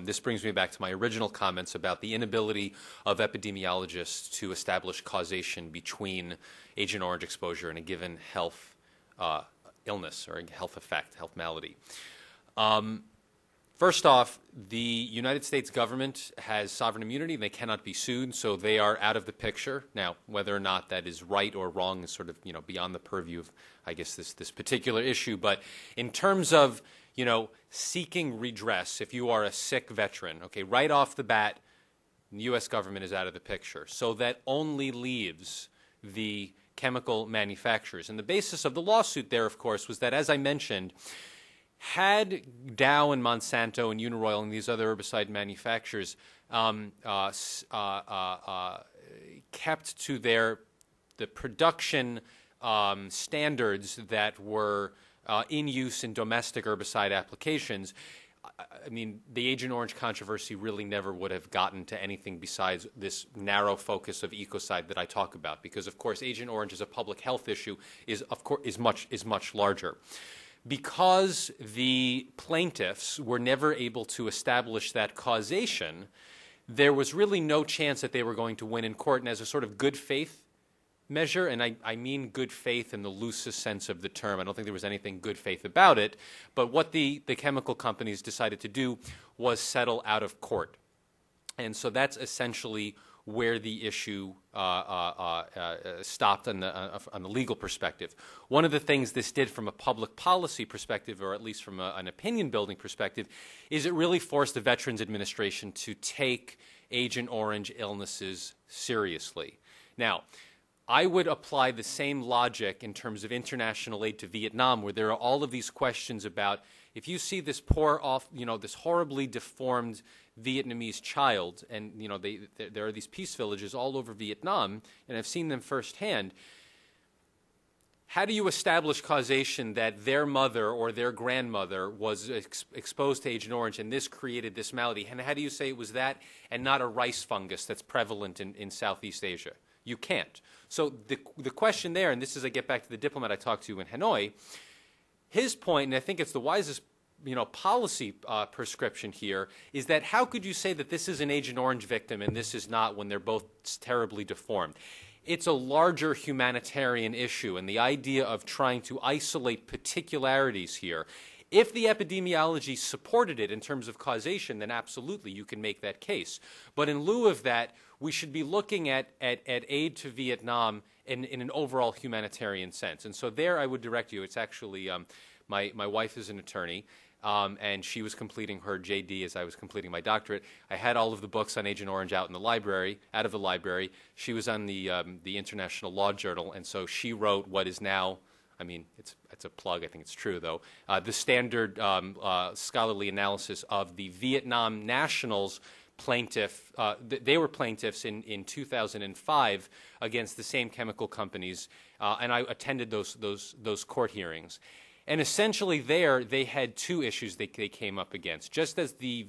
This brings me back to my original comments about the inability of epidemiologists to establish causation between Agent Orange exposure and a given health illness or health effect, health malady. First off, the United States government has sovereign immunity and they cannot be sued, so they are out of the picture. Now, whether or not that is right or wrong is sort of, beyond the purview of, I guess, this particular issue. But in terms of, seeking redress, if you are a sick veteran, okay, right off the bat, the U.S. government is out of the picture. So that only leaves the chemical manufacturers. And the basis of the lawsuit there, of course, was that, as I mentioned, had Dow and Monsanto and Uniroyal and these other herbicide manufacturers kept to the production standards that were in use in domestic herbicide applications, I mean, the Agent Orange controversy really never would have gotten to anything besides this narrow focus of ecocide that I talk about, because of course Agent Orange as a public health issue is much larger. Because the plaintiffs were never able to establish that causation, there was really no chance that they were going to win in court. And as a sort of good faith measure, and I mean good faith in the loosest sense of the term. I don't think there was anything good faith about it. But what the chemical companies decided to do was settle out of court. And so that's essentially where the issue stopped on the legal perspective. One of the things this did from a public policy perspective, or at least from an opinion-building perspective, is it really forced the Veterans Administration to take Agent Orange illnesses seriously. Now, I would apply the same logic in terms of international aid to Vietnam, where there are all of these questions about if you see this this horribly deformed Vietnamese child, and there are these peace villages all over Vietnam, and I've seen them firsthand. How do you establish causation that their mother or their grandmother was exposed to Agent Orange and this created this malady? And how do you say it was that and not a rice fungus that's prevalent in Southeast Asia? You can't. So the question there, and this is I get back to the diplomat I talked to in Hanoi, his point, and I think it's the wisest policy prescription here, is that how could you say that this is an Agent Orange victim and this is not when they're both terribly deformed? It's a larger humanitarian issue, and the idea of trying to isolate particularities here, if the epidemiology supported it in terms of causation, then absolutely you can make that case. But in lieu of that, we should be looking at aid to Vietnam in an overall humanitarian sense. And so there I would direct you. It's actually, my wife is an attorney, and she was completing her JD as I was completing my doctorate. I had all of the books on Agent Orange out of the library. She was on the International Law Journal, and so she wrote what is now, I mean, it's a plug, I think it's true though, the standard scholarly analysis of the Vietnam Nationals plaintiff. They were plaintiffs in 2005 against the same chemical companies, and I attended those court hearings. And essentially there, they had two issues they came up against. Just as the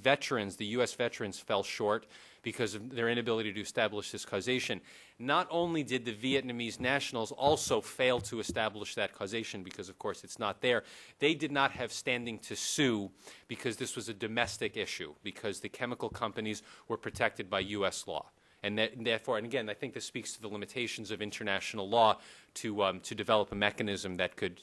U.S. veterans fell short because of their inability to establish this causation, not only did the Vietnamese nationals also fail to establish that causation because, of course, it's not there, they did not have standing to sue because this was a domestic issue, because the chemical companies were protected by U.S. law. And therefore, and again, I think this speaks to the limitations of international law to develop a mechanism that could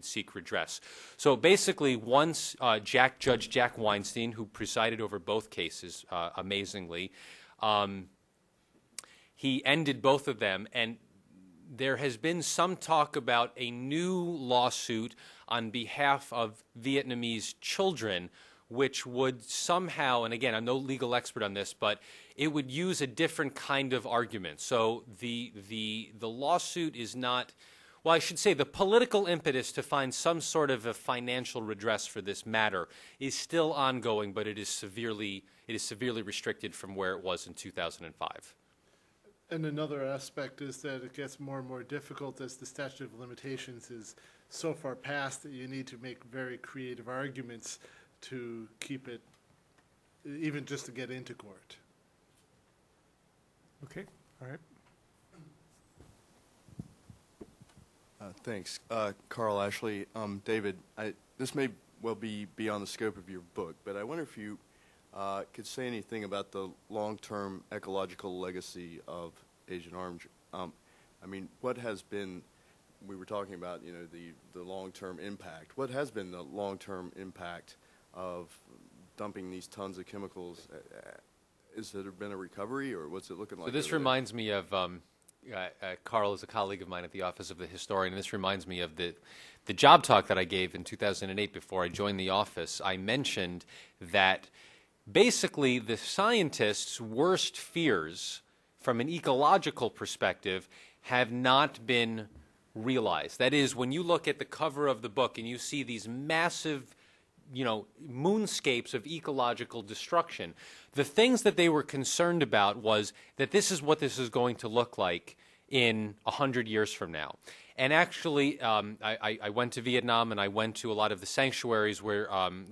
seek redress. So basically, once Judge Jack Weinstein, who presided over both cases amazingly, he ended both of them, and there has been some talk about a new lawsuit on behalf of Vietnamese children, which would somehow, and again, I'm no legal expert on this, but it would use a different kind of argument. So the lawsuit is not, well, I should say the political impetus to find some sort of a financial redress for this matter is still ongoing, but it is severely restricted from where it was in 2005. And another aspect is that it gets more and more difficult as the statute of limitations is so far past that you need to make very creative arguments to keep it, even just to get into court. Okay, all right. Thanks. Carl Ashley. David, this may well be beyond the scope of your book, but I wonder if you could say anything about the long-term ecological legacy of Agent Orange. I mean, what has been, we were talking about, the long-term impact. What has been the long-term impact of dumping these tons of chemicals. Has there been a recovery, or what's it looking like? So this reminds me of, Carl is a colleague of mine at the Office of the Historian, and this reminds me of the job talk that I gave in 2008 before I joined the office. I mentioned that basically the scientists' worst fears from an ecological perspective have not been realized. That is, when you look at the cover of the book and you see these massive, moonscapes of ecological destruction, the things that they were concerned about was that this is what this is going to look like in 100 years from now. And actually, I went to Vietnam, and I went to a lot of the sanctuaries where,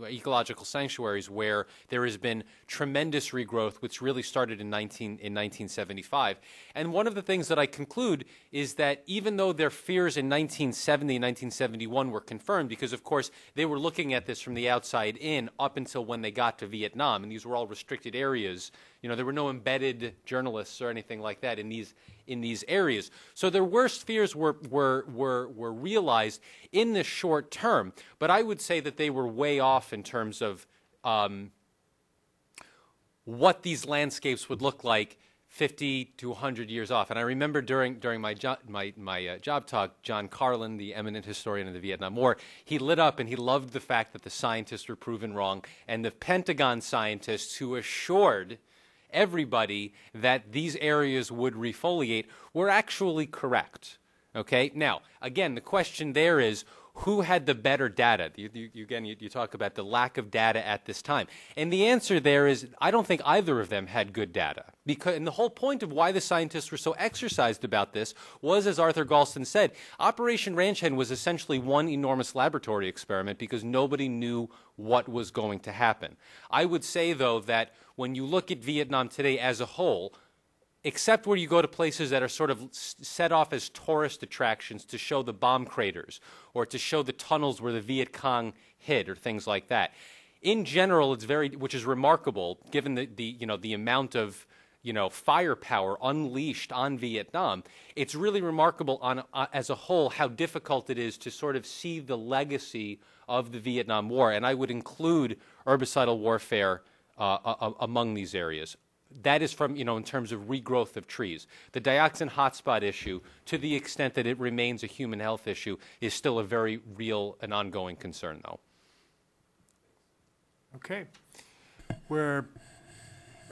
ecological sanctuaries where there has been tremendous regrowth, which really started in 1975. And one of the things that I conclude is that even though their fears in 1970 and 1971 were confirmed, because of course they were looking at this from the outside in up until when they got to Vietnam, and these were all restricted areas. There were no embedded journalists or anything like that in these areas. So their worst fears were realized in the short term. But I would say that they were way off in terms of what these landscapes would look like 50 to 100 years off. And I remember during my job talk, John Carlin, the eminent historian of the Vietnam War, he lit up and he loved the fact that the scientists were proven wrong, and the Pentagon scientists who assured everybody that these areas would refoliate were actually correct. Okay? Now, again, the question there is, who had the better data? You talk about the lack of data at this time. And the answer there is, I don't think either of them had good data. And the whole point of why the scientists were so exercised about this was, as Arthur Galston said, Operation Ranch Hand was essentially one enormous laboratory experiment because nobody knew what was going to happen. I would say, though, that when you look at Vietnam today as a whole, except where you go to places that are sort of set off as tourist attractions to show the bomb craters or to show the tunnels where the Viet Cong hid or things like that. In general, it's which is remarkable given the amount of firepower unleashed on Vietnam. It's really remarkable as a whole how difficult it is to sort of see the legacy of the Vietnam War, and I would include herbicidal warfare among these areas. That is from, in terms of regrowth of trees. The dioxin hotspot issue, to the extent that it remains a human health issue, is still a very real and ongoing concern, though. Okay. We're,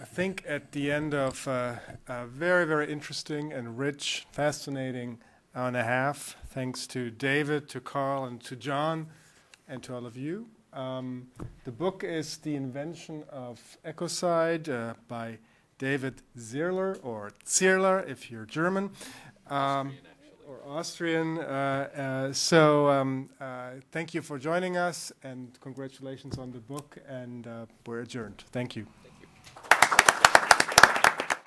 I think, at the end of a very, very interesting and rich, fascinating hour and a half. Thanks to David, to Carl, and to John, and to all of you. The book is The Invention of Ecocide by David Zierler, or Zierler if you're German, or Austrian. Thank you for joining us, and congratulations on the book, and we're adjourned. Thank you.